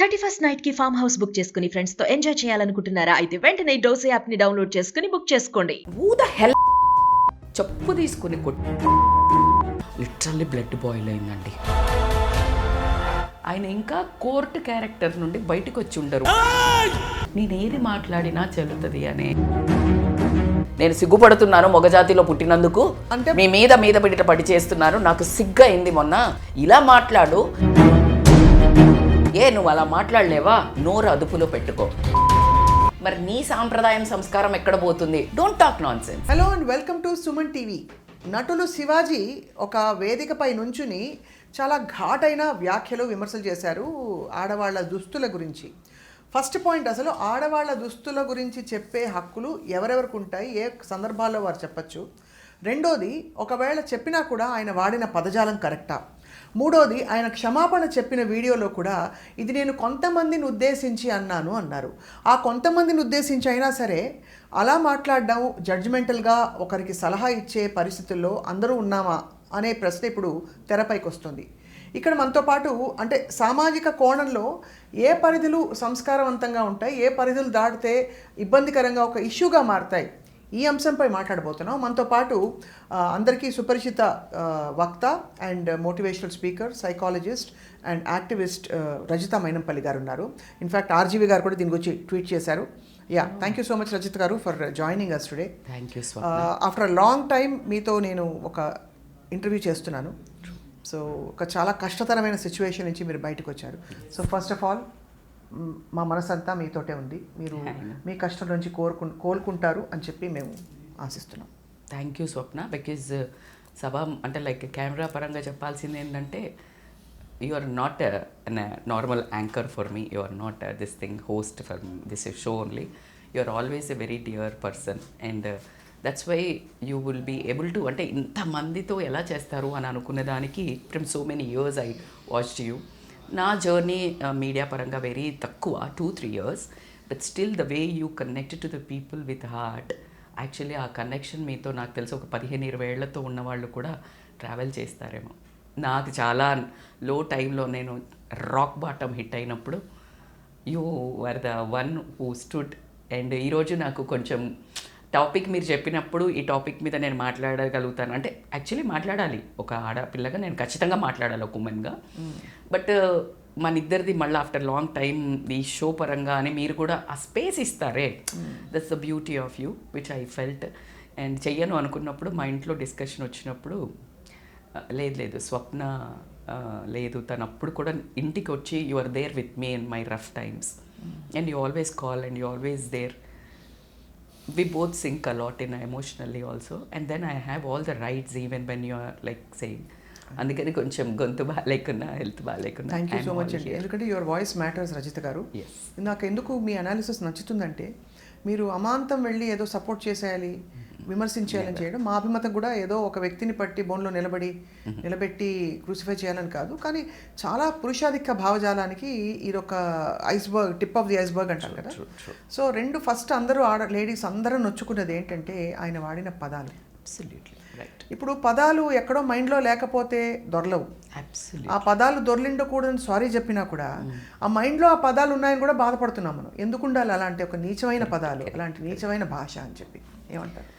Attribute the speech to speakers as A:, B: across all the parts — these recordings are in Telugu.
A: 31st నైట్ కి ఫామ్ హౌస్ బుక్ చేసుకుని ఫ్రెండ్స్ తో ఎంజాయ్ చేయాలనుకుంటున్నారా? అయితే వెంటనే డోసే యాప్ ని డౌన్లోడ్ చేసుకుని బుక్ చేసుకోండి.
B: Who the hell చెప్పు తీసుకుని లిటరల్లీ బ్లడ్ బాయిల్ అయిందండి. ఆయన ఇంకా కోర్టు క్యారెక్టర్ నుండి బయటకు వచ్చి ఉండరు. నేనేది మాట్లాడినా చెల్లుతుంది అని నేను సిగ్గుపడుతున్నాను. మొగజాతిలో పుట్టినందుకు అంటే మీ మీద పడి చేస్తున్నారు. నాకు సిగ్గు అయింది మొన్న. ఇలా మాట్లాడు, నువ్వు అలా మాట్లాడలేవా? నోరు అదుపులో పెట్టుకో. మరి నీ సాంప్రదాయం సంస్కారం ఎక్కడ పోతుంది? Don't talk non sense.
C: Hello and welcome to Suman TV. నటులు శివాజీ ఒక వేదికపై నుంచుని చాలా ఘాటైన వ్యాఖ్యలు విమర్శలు చేశారు ఆడవాళ్ళ దుస్తుల గురించి. ఫస్ట్ పాయింట్, అసలు ఆడవాళ్ళ దుస్తుల గురించి చెప్పే హక్కులు ఎవరెవరికి ఉంటాయి, ఏ సందర్భాల్లో వారు చెప్పచ్చు. రెండోది, ఒకవేళ చెప్పినా కూడా ఆయన వాడిన పదజాలం కరెక్టా. మూడోది, ఆయన క్షమాపణ చెప్పిన వీడియోలో కూడా ఇది నేను కొంతమందిని ఉద్దేశించి అన్నారు. ఆ కొంతమందిని ఉద్దేశించి అయినా సరే అలా మాట్లాడడం జడ్జిమెంటల్గా ఒకరికి సలహా ఇచ్చే పరిస్థితుల్లో అందరూ ఉన్నామా అనే ప్రశ్న ఇప్పుడు తెరపైకి వస్తుంది. ఇక్కడ మనతో పాటు అంటే సామాజిక కోణంలో ఏ పరిధులు సంస్కారవంతంగా ఉంటాయి, ఏ పరిధులు దాటితే ఇబ్బందికరంగా ఒక ఇష్యూగా మారుతాయి, ఈ అంశంపై మాట్లాడబోతున్నాం. మనతో పాటు అందరికీ సుపరిచిత వక్త and motivational speaker, psychologist and activist Rajitha Mynampally గారు ఉన్నారు. ఇన్ఫ్యాక్ట్ ఆర్జీవి గారు కూడా దీని గురించి ట్వీట్ చేశారు. Thank you so much Rajitha గారు for joining us today.
B: Thank you.
C: After a long time మీతో నేను ఒక ఇంటర్వ్యూ చేస్తున్నాను. సో ఒక చాలా కష్టతరమైన సిచ్యువేషన్ నుంచి మీరు బయటకు వచ్చారు. సో ఫస్ట్ ఆఫ్ ఆల్ మా మనసంతా మీతోటే ఉంది. మీరు మీ కష్టం నుంచి కోలుకుంటారు అని చెప్పి మేము ఆశిస్తున్నాం.
B: Thank you Swapna. బికాజ్ సభ అంటే లైక్ కెమెరా పరంగా చెప్పాల్సింది ఏంటంటే you are not normal anchor for me, you are not this thing host for this show only. You are always a very dear person and that's why you will be able to అంటే ఇంతమందితో ఎలా చేస్తారు అని అనుకునే దానికి from so many years I watched you. నా జర్నీ మీడియా పరంగా వెరీ తక్కువ 2-3 years, but still the way you connected to the people with heart. Actually ఆ కనెక్షన్ మీతో నాకు తెలిసి ఒక 15-20 ఏళ్లతో ఉన్నవాళ్ళు కూడా ట్రావెల్ చేస్తారేమో. నాకు చాలా లో టైంలో నేను రాక్ బాటమ్ హిట్ అయినప్పుడు you are the one who stood. And ఈరోజు నాకు కొంచెం టాపిక్ మీరు చెప్పినప్పుడు ఈ టాపిక్ మీద నేను మాట్లాడగలుగుతాను అంటే యాక్చువల్లీ మాట్లాడాలి, ఒక ఆడపిల్లగా నేను ఖచ్చితంగా మాట్లాడాలి, ఒక ఉమెన్గా. బట్ మన ఇద్దరిది మళ్ళీ ఆఫ్టర్ లాంగ్ టైం ఈ షో పరంగా అని మీరు కూడా ఆ స్పేస్ ఇస్తారే, that's the beauty of you which I felt. And చెయ్యను అనుకున్నప్పుడు మా ఇంట్లో డిస్కషన్ వచ్చినప్పుడు లేదు స్వప్న లేదు, తను అప్పుడు కూడా ఇంటికి వచ్చి you are there with me in my rough times and you always call and you always there. We both sync a lot in emotionally also, and then I have all the rights even when you are like saying. అందుకని కొంచెం గొంతు బాగాలేకున్నా హెల్త్ బాగాలేకున్నా.
C: థ్యాంక్ యూ సో మచ్ అండి. ఎందుకంటే యువర్ వాయిస్ మ్యాటర్స్ రజిత గారు. నాకు ఎందుకు మీ అనాలిసిస్ నచ్చుతుందంటే మీరు అమాంతం వెళ్ళి ఏదో సపోర్ట్ చేసేయాలి, విమర్శించేయాలని చేయడం, మా అభిమతం కూడా ఏదో ఒక వ్యక్తిని పట్టి బోన్లో నిలబెట్టి క్రూసిఫై చేయాలని కాదు, కానీ చాలా పురుషాధిక్య భావజాలానికి ఇది ఒక iceberg, tip of the iceberg అంటారు కదా. సో ఫస్ట్ అందరూ లేడీస్ అందరూ నొచ్చుకున్నది ఏంటంటే ఆయన వాడిన పదాలు. ఇప్పుడు పదాలు ఎక్కడో మైండ్లో లేకపోతే దొరలవు. ఆ పదాలు దొరలిండకూడదని సారీ చెప్పినా కూడా ఆ మైండ్లో ఆ పదాలు ఉన్నాయని కూడా బాధపడుతున్నాం మనం. ఎందుకు ఉండాలి అలాంటి ఒక నీచమైన పదాలు, అలాంటి నీచమైన భాష అని చెప్పి ఏమంటారు?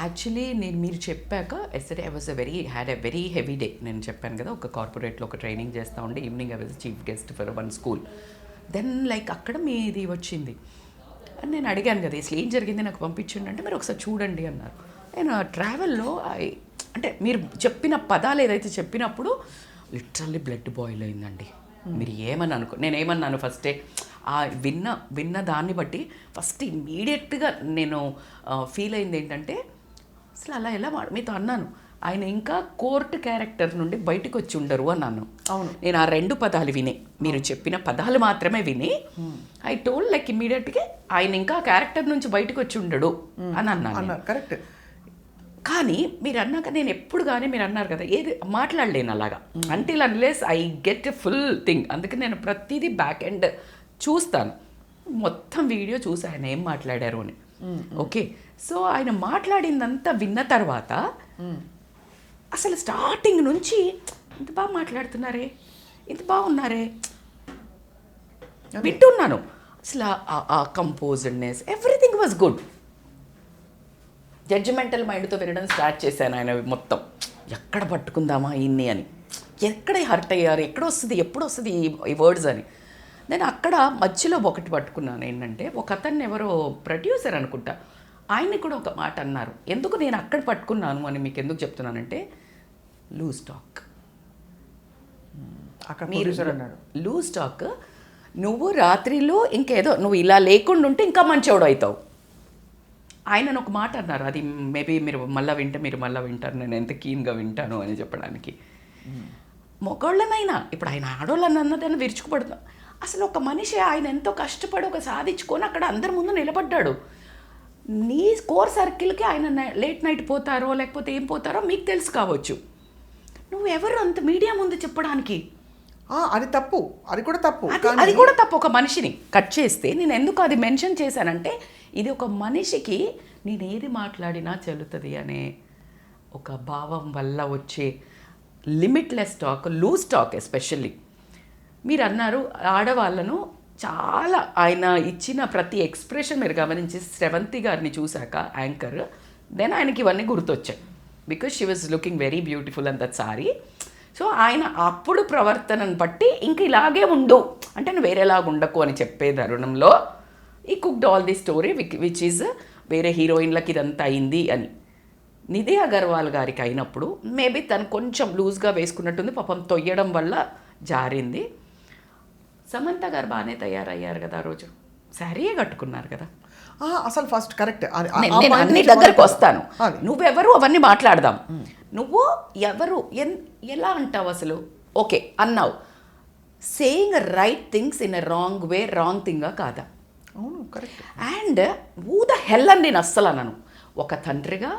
B: యాక్చువల్లీ మీరు చెప్పాక yesterday I was had a very heavy day. నేను చెప్పాను కదా, ఒక కార్పొరేట్లో ఒక ట్రైనింగ్ చేస్తూ ఉండే, evening I was chief guest for one school. Then like అక్కడ మీది వచ్చింది అని నేను అడిగాను కదా, అసలు ఏం జరిగింది నాకు పంపించండి అంటే మీరు ఒకసారి చూడండి అన్నారు. నేను ట్రావెల్లో అంటే మీరు చెప్పిన పదాలు ఏదైతే చెప్పినప్పుడు లిటరల్లీ బ్లడ్ బాయిల్ అయిందండి. మీరు నేనేమన్నాను ఫస్టే విన్న దాన్ని బట్టి ఫస్ట్ ఇమ్మీడియట్గా నేను ఫీల్ అయింది ఏంటంటే అసలు అలా ఎలా మీతో అన్నాను, ఆయన ఇంకా కోర్టు క్యారెక్టర్ నుండి బయటకు వచ్చి ఉండరు అన్నాను.
C: అవును,
B: నేను ఆ 2 పదాలు విని, మీరు చెప్పిన పదాలు మాత్రమే విని ఐ టోల్డ్ లైక్ ఇమ్మీడియట్గా ఆయన ఇంకా క్యారెక్టర్ నుంచి బయటకు వచ్చి ఉండడు అని అన్నాను.
C: కరెక్ట్.
B: కానీ మీరు అన్నాక నేను ఎప్పుడు కానీ మీరు అన్నారు కదా ఏది మాట్లాడలేను అలాగా, until unless I get a full thing. అందుకని నేను ప్రతిదీ బ్యాక్ ఎండ్ చూస్తాను, మొత్తం వీడియో చూసి ఆయన ఏం మాట్లాడారు అని. ఓకే, సో ఆయన మాట్లాడిందంతా విన్న తర్వాత అసలు స్టార్టింగ్ నుంచి ఇంత బాగా మాట్లాడుతున్నారే, ఇంత బాగున్నారే, వింటున్నాను. అసలు ఆ కంపోజ్డ్నెస్ ఎవ్రీథింగ్ వాజ్ గుడ్. జడ్జిమెంటల్ మైండ్తో వినడం స్టార్ట్ చేశాను ఆయన మొత్తం. ఎక్కడ పట్టుకుందామా ఇన్ని అని, ఎక్కడ హర్ట్ అయ్యారు, ఎక్కడ వస్తుంది, ఎప్పుడు వస్తుంది ఈ వర్డ్స్ అని. నేను అక్కడ మధ్యలో ఒకటి పట్టుకున్నాను ఏంటంటే, ఒక అతన్ని ఎవరో ప్రొడ్యూసర్ అనుకుంటా, ఆయన్ని కూడా ఒక మాట అన్నారు. ఎందుకు నేను అక్కడ పట్టుకున్నాను అని మీకు ఎందుకు చెప్తున్నానంటే, లూజ్ టాక్.
C: మీరు అన్నాడు
B: లూజ్ టాక్. నువ్వు రాత్రిలో ఇంకేదో నువ్వు ఇలా లేకుండా ఉంటే ఇంకా మంచోడు అవుతావు. ఆయన ఒక మాట అన్నారు, అది మేబీ మీరు మళ్ళీ వింటారు, నేను ఎంత కీన్గా వింటాను అని చెప్పడానికి. మొగోళ్ళనైనా ఇప్పుడు ఆయన ఆడోళ్ళని అన్నదాన్ని విరుచుకుపడుతున్నాం. అసలు ఒక మనిషి ఆయన ఎంతో కష్టపడి ఒక సాధించుకొని అక్కడ అందరి ముందు నిలబడ్డాడు. నీ కోర్ సర్కిల్కి ఆయన లేట్ నైట్ పోతారో లేకపోతే ఏం పోతారో మీకు తెలుసు కావచ్చు. నువ్వు ఎవరు అంత మీడియా ముందు చెప్పడానికి?
C: అది తప్పు, అది కూడా తప్పు,
B: అది కూడా తప్పు. ఒక మనిషిని కట్ చేస్తే నేను ఎందుకు అది మెన్షన్ చేశానంటే, ఇది ఒక మనిషికి నేను ఏది మాట్లాడినా చెల్లుతుంది అనే ఒక భావం వల్ల వచ్చే limitless talk, loose talk. Especially మీరు అన్నారు ఆడవాళ్ళను చాలా, ఆయన ఇచ్చిన ప్రతి ఎక్స్ప్రెషన్ మీరు గమనించి శ్రవంతి గారిని చూశాక యాంకర్, దెన్ ఆయనకి ఇవన్నీ గుర్తొచ్చాయి. Because she was looking very beautiful and that sari. So ఆయన అప్పుడు ప్రవర్తనను బట్టి ఇంక ఇలాగే ఉండు అంటే నువ్వు వేరేలాగా ఉండకు అని చెప్పే తరుణంలో ఈ cooked all the story which is వేరే హీరోయిన్లకి ఇదంతా అయింది అని. నిధి అగర్వాల్ గారికి అయినప్పుడు మేబీ తను కొంచెం లూజ్గా వేసుకున్నట్టుంది, పాపం తొయ్యడం వల్ల జారింది. సమంత గారు బాగానే తయారయ్యారు కదా ఆ రోజు, శారీయే కట్టుకున్నారు కదా.
C: అసలు ఫస్ట్ కరెక్ట్,
B: నేను అన్ని దగ్గరకు వస్తాను, నువ్వెవరు అవన్నీ మాట్లాడదాం. నువ్వు ఎవరు ఎలా అంటావు అసలు? ఓకే అన్నావు, saying right things in a wrong way wrong థింగా కాదా?
C: అవును correct.
B: And who the hell అని నేను అస్సలు అన్నాను. ఒక తండ్రిగా,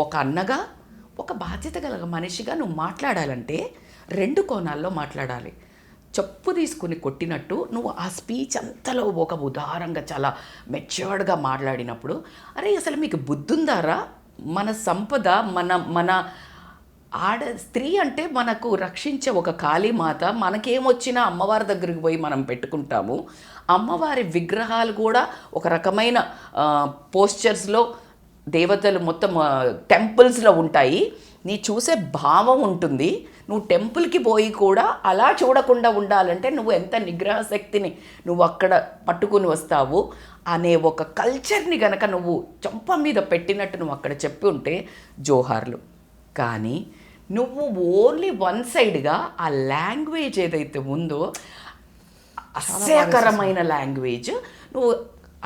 B: ఒక అన్నగా, ఒక బాధ్యత గల మనిషిగా నువ్వు మాట్లాడాలంటే రెండు కోణాల్లో మాట్లాడాలి. చెప్పు తీసుకుని కొట్టినట్టు నువ్వు ఆ స్పీచ్ అంతలో ఒక ఉదారంగా చాలా మెచ్యూర్డ్గా మాట్లాడినప్పుడు, అరే అసలు మీకు బుద్ధుందారా? మన సంపద, మన స్త్రీ అంటే మనకు రక్షించే ఒక కాళీమాత. మనకేమొచ్చినా అమ్మవారి దగ్గరికి పోయి మనం పెట్టుకుంటాము. అమ్మవారి విగ్రహాలు కూడా ఒక రకమైన పోస్చర్స్లో దేవతలు మొత్తం టెంపుల్స్లో ఉంటాయి. నీ చూసే భావం ఉంటుంది. నువ్వు టెంపుల్కి పోయి కూడా అలా చూడకుండా ఉండాలంటే నువ్వు ఎంత నిగ్రహ శక్తిని నువ్వు అక్కడ పట్టుకుని వస్తావు అనే ఒక కల్చర్ని గనక నువ్వు చంప మీద పెట్టినట్టు నువ్వు అక్కడ చెప్పి ఉంటే జోహార్లు. కానీ నువ్వు ఓన్లీ వన్ సైడ్గా ఆ లాంగ్వేజ్ ఏదైతే ఉందో అసహ్యకరమైన లాంగ్వేజ్, నువ్వు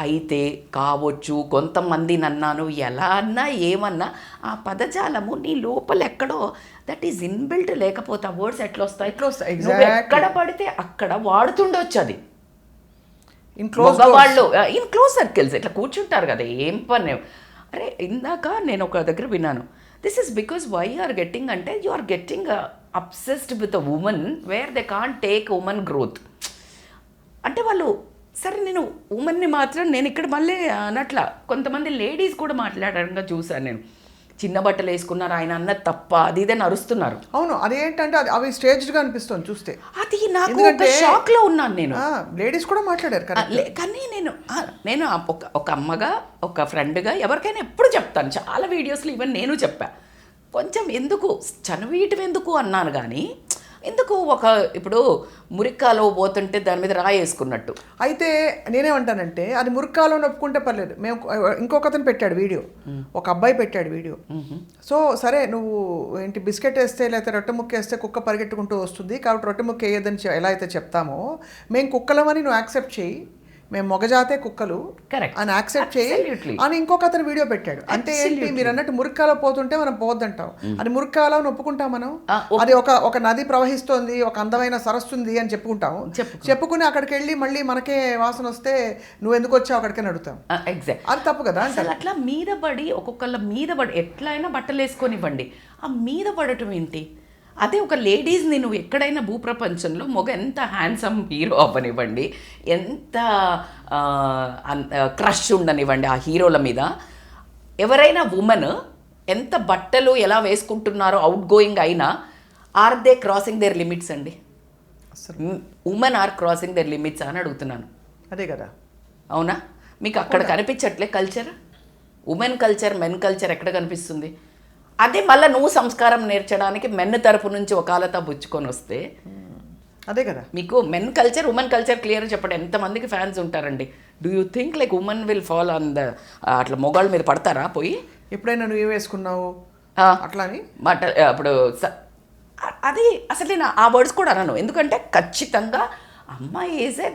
B: అయితే కావచ్చు కొంతమంది నన్నాను ఎలా అన్నా ఏమన్నా ఆ పదజాలము నీ లోపల ఎక్కడో దట్ ఈజ్ ఇన్బిల్ట్. లేకపోతే ఆ వర్డ్స్ ఎట్లా వస్తాయి? నువ్వు ఎక్కడ పడితే అక్కడ వాడుతుండొచ్చు. అది మగవాళ్ళు ఇన్ క్లోజ్ సర్కిల్స్ ఇట్లా కూర్చుంటారు కదా, ఏం పని. అరే ఇందాక నేను ఒక దగ్గర విన్నాను, this is because why are getting అంటే you are getting obsessed with a women where they can't take women growth. అంటే వాళ్ళు సరే నేను ఉమెన్ని మాత్రం నేను ఇక్కడ మళ్ళీ అన్నట్ల కొంతమంది లేడీస్ కూడా మాట్లాడడంగా చూశాను నేను. చిన్న బట్టలు వేసుకున్నారు, ఆయన అన్నది తప్ప అది ఇదని అరుస్తున్నారు.
C: అవును, అదేంటంటే అవి స్టేజ్డ్గా అనిపిస్తుంది చూస్తే.
B: అది నాకు షాక్లో ఉన్నాను నేను.
C: లేడీస్ కూడా మాట్లాడారు
B: కానీ నేను ఒక అమ్మగా, ఒక ఫ్రెండ్గా ఎవరికైనా ఎప్పుడు చెప్తాను, చాలా వీడియోస్లో ఈవెన్ నేను చెప్పా, కొంచెం ఎందుకు చనువీయటం ఎందుకు అన్నాను. కానీ ఎందుకు ఒక ఇప్పుడు మురిక్కాలో పోతుంటే దాని మీద రాయేసుకున్నట్టు.
C: అయితే నేనేమంటానంటే అది మురిక్కాలో నొప్పుకుంటే పర్లేదు. మేము ఇంకొక అతను పెట్టాడు వీడియో, ఒక అబ్బాయి పెట్టాడు వీడియో. సో సరే నువ్వు ఏంటి బిస్కెట్ వేస్తే లేకపోతే రొట్టె ముక్క వేస్తే కుక్క పరిగెట్టుకుంటూ వస్తుంది కాబట్టి రొట్టె ముక్క వేయదని ఎలా అయితే చెప్తామో మేము కుక్కలమని నువ్వు యాక్సెప్ట్ చేయి, మేము మొగజాతే కుక్కలు అని యాక్సెప్ట్ చేయి అని ఇంకొక అతను వీడియో పెట్టాడు. అంటే ఏంటి మీరు అన్నట్టు మురిక్కాలో పోతుంటే మనం పోవద్దంటాం, అది మురిక్కాలో ఒప్పుకుంటాం మనం. అది ఒక నది ప్రవహిస్తోంది, ఒక అందమైన సరస్సు ఉంది అని చెప్పుకుంటాము. చెప్పుకుని అక్కడికి వెళ్ళి మళ్ళీ మనకే వాసన వస్తే నువ్వు ఎందుకు వచ్చావు అక్కడికని అడుగుతాం.
B: ఎగ్జాక్ట్,
C: అది తప్పు కదా.
B: అసలు అట్లా మీద పడి ఒక్కొక్కళ్ళ మీద పడి ఎట్లయినా బట్టలు వేసుకొనివ్వండి, ఆ మీద పడటం ఏంటి? అదే ఒక లేడీస్ని నువ్వు ఎక్కడైనా భూప్రపంచంలో మొగ ఎంత హ్యాండ్సమ్ హీరో అవ్వనివ్వండి, ఎంత క్రష్ ఉండనివ్వండి ఆ హీరోల మీద, ఎవరైనా ఉమెన్ ఎంత బట్టలు ఎలా వేసుకుంటున్నారో అవుట్ గోయింగ్ అయినా are they crossing their limits అండి. Women are crossing their limits అని అడుగుతున్నాను.
C: అదే కదా.
B: అవునా? మీకు అక్కడ కనిపించట్లే culture, women culture, men culture ఎక్కడ కనిపిస్తుంది? అదే మళ్ళీ నువ్వు సంస్కారం నేర్చడానికి మెన్ తరపు నుంచి ఒకాలతా బుచ్చుకొని వస్తే
C: అదే కదా.
B: మీకు men culture women culture clear చెప్పండి. ఎంతమందికి ఫ్యాన్స్ ఉంటారండి? Do you think like women will fall on the అట్లా మొగాళ్ళ మీద పడతారా పోయి?
C: ఎప్పుడైనా నువ్వు ఏం వేసుకున్నావు అట్లా అని
B: బట్ అప్పుడు అది అసలు నేను ఆ వర్డ్స్ కూడా అనను. ఎందుకంటే ఖచ్చితంగా అమ్మాయి is a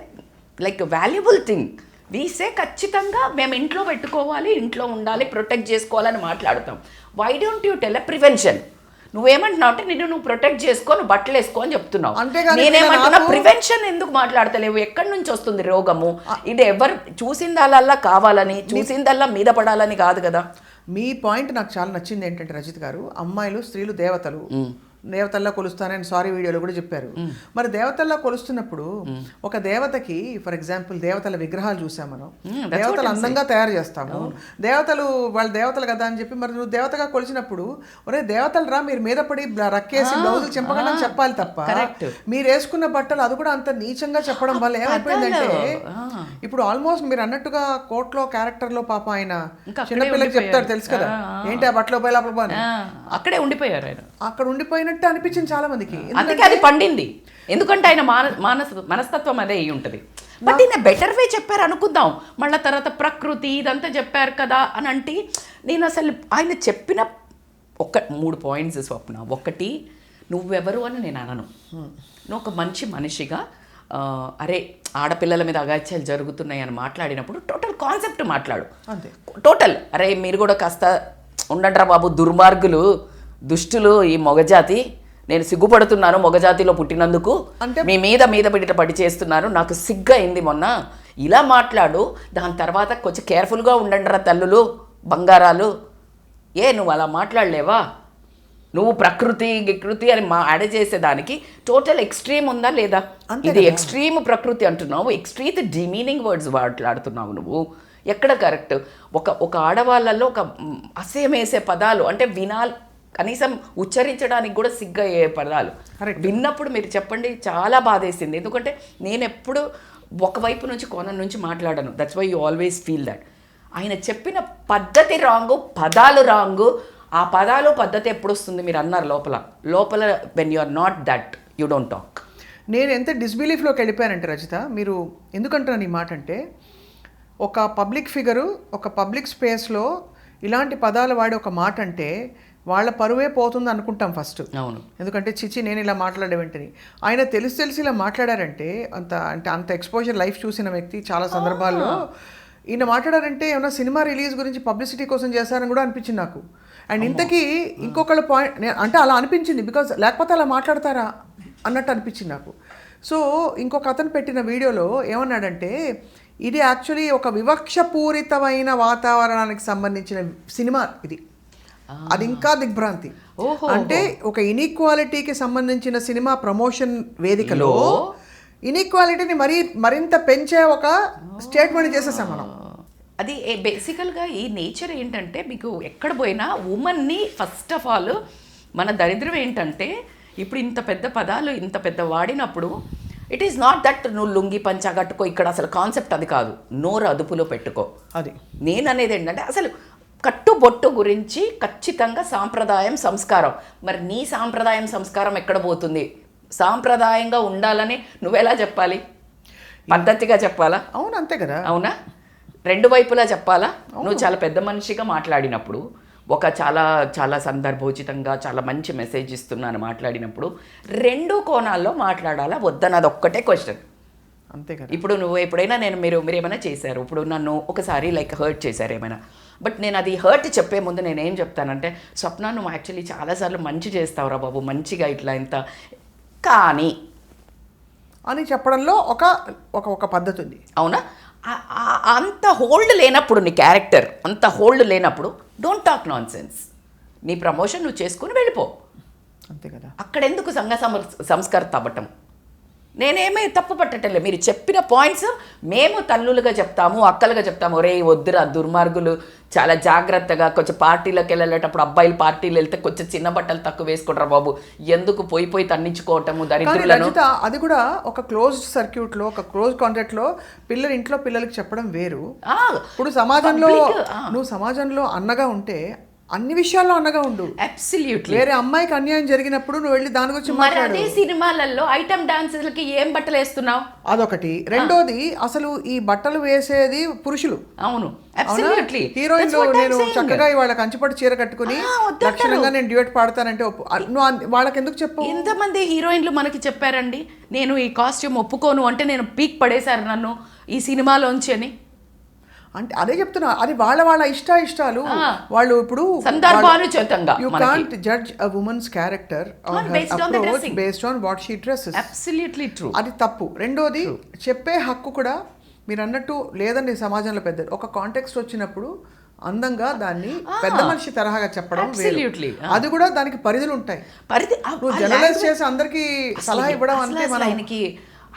B: like valuable thing. వీసే ఖచ్చితంగా మేము ఇంట్లో పెట్టుకోవాలి, ఇంట్లో ఉండాలి, ప్రొటెక్ట్ చేసుకోవాలని మాట్లాడతాం. Why don't you tell prevention? నువ్వేమంటున్నావు అంటే నువ్వు ప్రొటెక్ట్ చేసుకో, నువ్వు బట్టలు వేసుకో అని చెప్తున్నావు. నేనేమంటున్నా ప్రివెన్షన్ ఎందుకు మాట్లాడతలేవు? ఎక్కడి నుంచి వస్తుంది రోగము? ఇది ఎవరు చూసిందల్లా కావాలని, చూసిందల్లా మీద పడాలని కాదు కదా.
C: మీ పాయింట్ నాకు చాలా నచ్చింది ఏంటంటే రజిత్ గారు, అమ్మాయిలు స్త్రీలు దేవతలు, దేవతల్లా కొలుస్తానని సారీ వీడియోలో కూడా చెప్పారు. మరి దేవతల్లా కొలుస్తున్నప్పుడు ఒక దేవతకి ఫర్ ఎగ్జాంపుల్ దేవతల విగ్రహాలు చూసాం మనం, దేవతలు అందంగా తయారు చేస్తాము, దేవతలు వాళ్ళ దేవతలు కదా అని చెప్పి మరి నువ్వు దేవతగా కొలిచినప్పుడు ఒరే దేవతలు రా మీరు మీద పడి రక్కేసి బ్లౌజులు చెంపకుండా చెప్పాలి తప్ప మీరు వేసుకున్న బట్టలు అది కూడా అంత నీచంగా చెప్పడం వల్ల ఏమైపోయిందంటే ఇప్పుడు ఆల్మోస్ట్ మీరు అన్నట్టుగా కోర్టులో క్యారెక్టర్ లో పాప ఆయన చిన్నపిల్లకి చెప్తారు తెలుసు కదా, ఏంటి ఆ బట్టలో పోయి లోపల
B: అక్కడే ఉండిపోయారు ఆయన,
C: అక్కడ ఉండిపోయినట్టు అనిపించింది చాలా మందికి.
B: అందుకే అది పండింది. ఎందుకంటే ఆయన మనస్తత్వం అదే అయి ఉంటుంది. బట్ ఈయన బెటర్ వే చెప్పారు అనుకుందాం. మళ్ళీ తర్వాత ప్రకృతి ఇదంతా చెప్పారు కదా అని అంటే నేను అసలు ఆయన చెప్పిన 3 పాయింట్స్ స్వప్న. ఒకటి, నువ్వెవరు అని నేను అనను. నువ్వు ఒక మంచి మనిషిగా అరే ఆడపిల్లల మీద అగాత్యాలు జరుగుతున్నాయి అని మాట్లాడినప్పుడు టోటల్ కాన్సెప్ట్ మాట్లాడు. అంతే టోటల్. అరే మీరు కూడా కాస్త ఉండండిరా బాబు, దుర్మార్గులు, దుష్టులు ఈ మొగజాతి, నేను సిగ్గుపడుతున్నాను మొగజాతిలో పుట్టినందుకు, మీ మీద పడి చేస్తున్నారు, నాకు సిగ్గు అయింది మొన్న, ఇలా మాట్లాడు. దాని తర్వాత కొంచెం కేర్ఫుల్గా ఉండండిరా తల్లులు బంగారాలు. నువ్వు అలా మాట్లాడలేవా? నువ్వు ప్రకృతి అని యాడ్ చేసేదానికి టోటల్ ఎక్స్ట్రీమ్ ఉందా లేదా? ఇది ఎక్స్ట్రీమ్ ప్రకృతి అంటున్నావు, ఎక్స్ట్రీమ్ డిమీనింగ్ వర్డ్స్ మాట్లాడుతున్నావు నువ్వు. ఎక్కడ కరెక్ట్? ఒక ఆడవాళ్ళల్లో ఒక అసహ్యమేసే పదాలు అంటే కనీసం ఉచ్చరించడానికి కూడా సిగ్గయ్యే పదాలు విన్నప్పుడు మీరు చెప్పండి, చాలా బాధేసింది. ఎందుకంటే నేను ఎప్పుడు ఒకవైపు నుంచి కోణం నుంచి మాట్లాడను. That's why you always feel that. ఆయన చెప్పిన పద్ధతి రాంగు, పదాలు రాంగు. ఆ పదాలు పద్ధతి ఎప్పుడు వస్తుంది? మీరు అన్నారు లోపల when you are not that you don't talk.
C: నేను ఎంత డిస్బిలీఫ్లోకి వెళ్ళిపోయానంటే రజిత, మీరు ఎందుకంటున్నాను ఈ మాట అంటే, ఒక పబ్లిక్ ఫిగరు ఒక పబ్లిక్ స్పేస్లో ఇలాంటి పదాలు వాడి ఒక మాట అంటే వాళ్ళ పరువే పోతుంది అనుకుంటాం ఫస్ట్.
B: అవును.
C: ఎందుకంటే చిచి నేను ఇలా మాట్లాడే వెంటనే ఆయన తెలిసి ఇలా మాట్లాడారంటే అంత ఎక్స్పోజర్ లైఫ్ చూసిన వ్యక్తి చాలా సందర్భాల్లో ఈయన మాట్లాడారంటే ఏమన్నా సినిమా రిలీజ్ గురించి పబ్లిసిటీ కోసం చేశారని కూడా అనిపించింది నాకు. అండ్ ఇంతకీ ఇంకొకళ్ళ పాయింట్ అంటే అలా అనిపించింది, బికాజ్ లేకపోతే అలా మాట్లాడతారా అన్నట్టు అనిపించింది నాకు. సో ఇంకొక అతను పెట్టిన వీడియోలో ఏమన్నాడంటే ఇది యాక్చువల్లీ ఒక వివక్షపూరితమైన వాతావరణానికి సంబంధించిన సినిమా ఇది. అది ఇంకా దిగ్భ్రాంతి. అంటే ఒక ఇన్ఈక్వాలిటీకి సంబంధించిన సినిమా ప్రమోషన్ వేదికలో ఇన్ఈక్వాలిటీని మరింత పెంచే ఒక స్టేట్మెంట్ చేసేసాం మనం.
B: అది బేసికల్గా ఈ నేచర్ ఏంటంటే మీకు ఎక్కడ పోయినా ఉమెన్ని ఫస్ట్ ఆఫ్ ఆల్ మన దరిద్రం ఏంటంటే ఇప్పుడు ఇంత పెద్ద పదాలు ఇంత పెద్ద వాడినప్పుడు ఇట్ ఈస్ నాట్ దట్ నువ్వు లుంగి పంచా కట్టుకో. ఇక్కడ అసలు కాన్సెప్ట్ అది కాదు, నోరు అదుపులో పెట్టుకో. అది నేను అనేది ఏంటంటే అసలు కట్టుబొట్టు గురించి ఖచ్చితంగా సాంప్రదాయం సంస్కారం. మరి నీ సాంప్రదాయం సంస్కారం ఎక్కడ పోతుంది? సాంప్రదాయంగా ఉండాలని నువ్వెలా చెప్పాలి? పద్ధతిగా చెప్పాలా?
C: అవును, అంతే కదా.
B: అవునా? రెండు వైపులా చెప్పాలా? నువ్వు చాలా పెద్ద మనిషిగా మాట్లాడినప్పుడు, ఒక చాలా చాలా సందర్భోచితంగా చాలా మంచి మెసేజ్ ఇస్తున్నాను మాట్లాడినప్పుడు రెండు కోణాల్లో మాట్లాడాలా వద్దన్నది ఒక్కటే క్వశ్చన్.
C: అంతే కదా.
B: ఇప్పుడు నువ్వు ఎప్పుడైనా మీరు ఏమైనా చేశారు, ఇప్పుడు నన్ను ఒకసారి లైక్ హర్ట్ చేశారు ఏమైనా, బట్ నేను అది హర్ట్ చెప్పే ముందు నేను ఏం చెప్తానంటే, స్వప్న నువ్వు యాక్చువల్లీ చాలాసార్లు మంచి చేస్తావురా బాబు, మంచిగా ఇట్లా ఇంత కానీ
C: అని చెప్పడంలో ఒక పద్ధతి ఉంది.
B: అవునా? అంత హోల్డ్ లేనప్పుడు నీ క్యారెక్టర్ అంత హోల్డ్ లేనప్పుడు డోంట్ టాక్ నాన్ సెన్స్. నీ ప్రమోషన్ నువ్వు చేసుకుని వెళ్ళిపో.
C: అంతే కదా.
B: అక్కడ ఎందుకు సంఘ సంస్కర్త అవ్వటం? నేనేమీ తప్పు పట్టట్లే, మీరు చెప్పిన పాయింట్స్ మేము తల్లులుగా చెప్తాము, అక్కలుగా చెప్తాము, రే వద్దురా దుర్మార్గులు, చాలా జాగ్రత్తగా కొంచెం పార్టీలకు వెళ్ళేటప్పుడు అబ్బాయిలు పార్టీలు వెళ్తే కొంచెం చిన్న బట్టలు తక్కువ వేసుకుంటారా బాబు, ఎందుకు పోయి తన్నించుకోవటము దరిద్రులను.
C: అది కూడా ఒక క్లోజ్డ్ సర్క్యూట్ లో, ఒక క్లోజ్ కాంటాక్ట్ లో ఇంట్లో పిల్లలకి చెప్పడం వేరు. ఇప్పుడు సమాజంలో నువ్వు సమాజంలో అన్నగా ఉంటే అన్ని విషయాల్లో అన్నగా ఉండు.
B: అబ్సల్యూట్లీ.
C: వేరే అమ్మాయికి అన్యాయం జరిగినప్పుడు నువ్వు వెళ్ళి దాని గురించి మాట్లాడు.
B: అదే సినిమాలలో ఐటమ్ డాన్సర్లకి ఏం బట్టలు వేస్తున్నావు,
C: అదొకటి. రెండోది, అసలు ఈ బట్టలు వేసేది పురుషులు.
B: అవును, అబ్సల్యూట్లీ.
C: హీరోయిన్లు నేను చక్కగా వాళ్ళ కంచిపట్టు చీర కట్టుకుని లక్షణంగా నేను డ్యూయట్ పాడతానంటే నువ్వు వాళ్ళకి ఎందుకు చెప్పు?
B: ఎంతమంది హీరోయిన్లు మనకి చెప్పారండి, నేను ఈ కాస్ట్యూమ్ ఒప్పుకోను అంటే నేను పీక్ పడేశారు నన్ను ఈ సినిమాలోంచి అని.
C: అంటే అదే చెప్తున్నా, అది వాళ్ళ ఇష్టాలు. వాళ్ళు ఇప్పుడు
B: సందర్భానుచేతంగా
C: you can't judge a woman's character based on what she dresses.
B: Absolutely true.
C: అది తప్పు. రెండోది, చెప్పే హక్కు కూడా మీరు అన్నట్టు లేదండి సమాజంలో పెద్ద ఒక కాంటెక్స్ట్ వచ్చినప్పుడు అందంగా దాన్ని పెద్ద మనిషి తరహాగా చెప్పడం వేరు. అది కూడా దానికి పరిధులు ఉంటాయి. నువ్వు జనరలైజ్ చేసి అందరికి సలహా ఇవ్వడం అంటే
B: ఆయనకి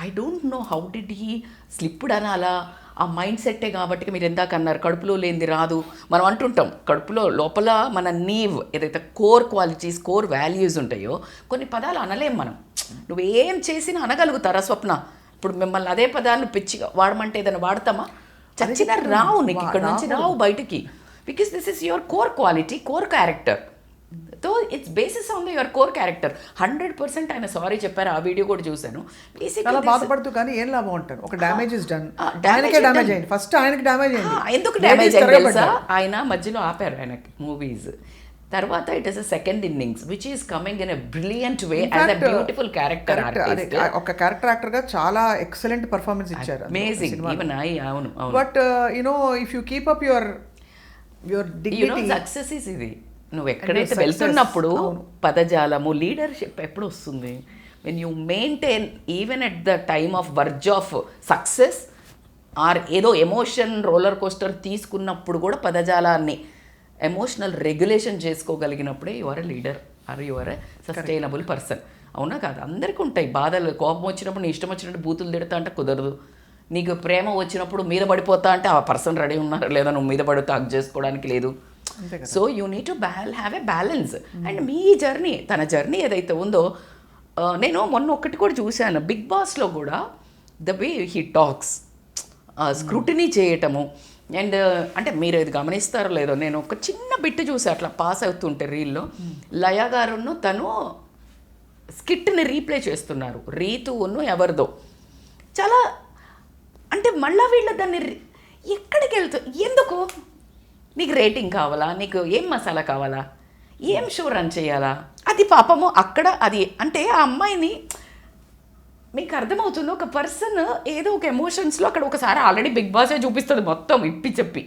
B: I don't know how did he slipped అనాలా, ఆ మైండ్ సెట్టే. కాబట్టి మీరు ఎందాక అన్నారు కడుపులో లేనిది రాదు, మనం అంటుంటాం కడుపులో లోపల మన నీవ్ ఏదైతే కోర్ క్వాలిటీస్ కోర్ వాల్యూస్ ఉంటాయో కొన్ని పదాలు అనలేం మనం. నువ్వేం చేసినా అనగలుగుతారా స్వప్న? ఇప్పుడు మిమ్మల్ని అదే పదాలను పిచ్చిగా వాడమంటే ఏదైనా వాడతామా? చచ్చిన రావు, నీకు ఇక్కడ నుంచి రావు బయటికి. Because this is your core quality, core character. So it's basis on the your core character. 100% ఆయన సారీ చెప్పారు, ఆ వీడియో కూడా చూశాను.
C: చాలా బాధపడుతూ కానీ ఏం లాభం అంటారు. ఒక డ్యామేజ్ ఇస్ డన్, ఆయనకే డ్యామేజ్ అయింది. ఫస్ట్ ఆయనకి డ్యామేజ్ అయింది.
B: ఎందుకు డ్యామేజ్ అయింది తెలుసా? ఆయన మధ్యలో ఆపారు ఆయన మూవీస్. తర్వాత it is a second innings which is coming in a brilliant way as a beautiful character artist.
C: ఒక క్యారెక్టర్ యాక్టర్ గా చాలా ఎక్సలెంట్ పర్ఫార్మెన్స్ ఇచ్చారు.
B: అమేజింగ్. ఈవెన్ అవును.
C: But you know if you keep up your dignity,
B: success is ఇది. నువ్వు ఎక్కడైతే వెళ్తున్నప్పుడు పదజాలము లీడర్షిప్ ఎప్పుడు వస్తుంది? When you maintain even at the time of verge of success or ఏదో ఎమోషన్ రోలర్ కోస్టర్ తీసుకున్నప్పుడు కూడా పదజాలాన్ని ఎమోషనల్ రెగ్యులేషన్ చేసుకోగలిగినప్పుడే you're a leader or you're a sustainable person. అవునా కాదు? అందరికీ ఉంటాయి బాధలు. కోపం వచ్చినప్పుడు నీ ఇష్టం వచ్చినట్టు బూతులు తిడతా అంటే కుదరదు. నీకు ప్రేమ వచ్చినప్పుడు మీద పడిపోతా అంటే ఆ పర్సన్ రెడీ ఉన్నారా లేదా నువ్వు మీద పడితే హగ్ చేసుకోవడానికి లేదు. So you need to have a balance. And me journey, తన జర్నీ ఏదైతే ఉందో, నేను మొన్న ఒక్కటి కూడా చూశాను బిగ్ బాస్లో కూడా, the way he talks, scrutiny చేయటము. అండ్ అంటే మీరు ఇది గమనిస్తారో లేదో, నేను ఒక చిన్న బిట్ చూసా అట్లా పాస్ అవుతుంటే రీల్లో, లయ గారును తను స్కిట్ని రీప్లే చేస్తున్నారు, రీతును ఎవరిదో. చాలా అంటే మళ్ళీ వీళ్ళ దాన్ని ఎక్కడికి వెళ్తూ, ఎందుకు నీకు రేటింగ్ కావాలా, నీకు ఏం మసాలా కావాలా, ఏం షో రన్ చేయాలా, అది పాపము అక్కడ. అది అంటే ఆ అమ్మాయిని మీకు అర్థమవుతుంది, ఒక పర్సన్ ఏదో ఒక ఎమోషన్స్లో అక్కడ ఒకసారి ఆల్రెడీ బిగ్ బాసే చూపిస్తుంది మొత్తం ఇప్పి చెప్పి,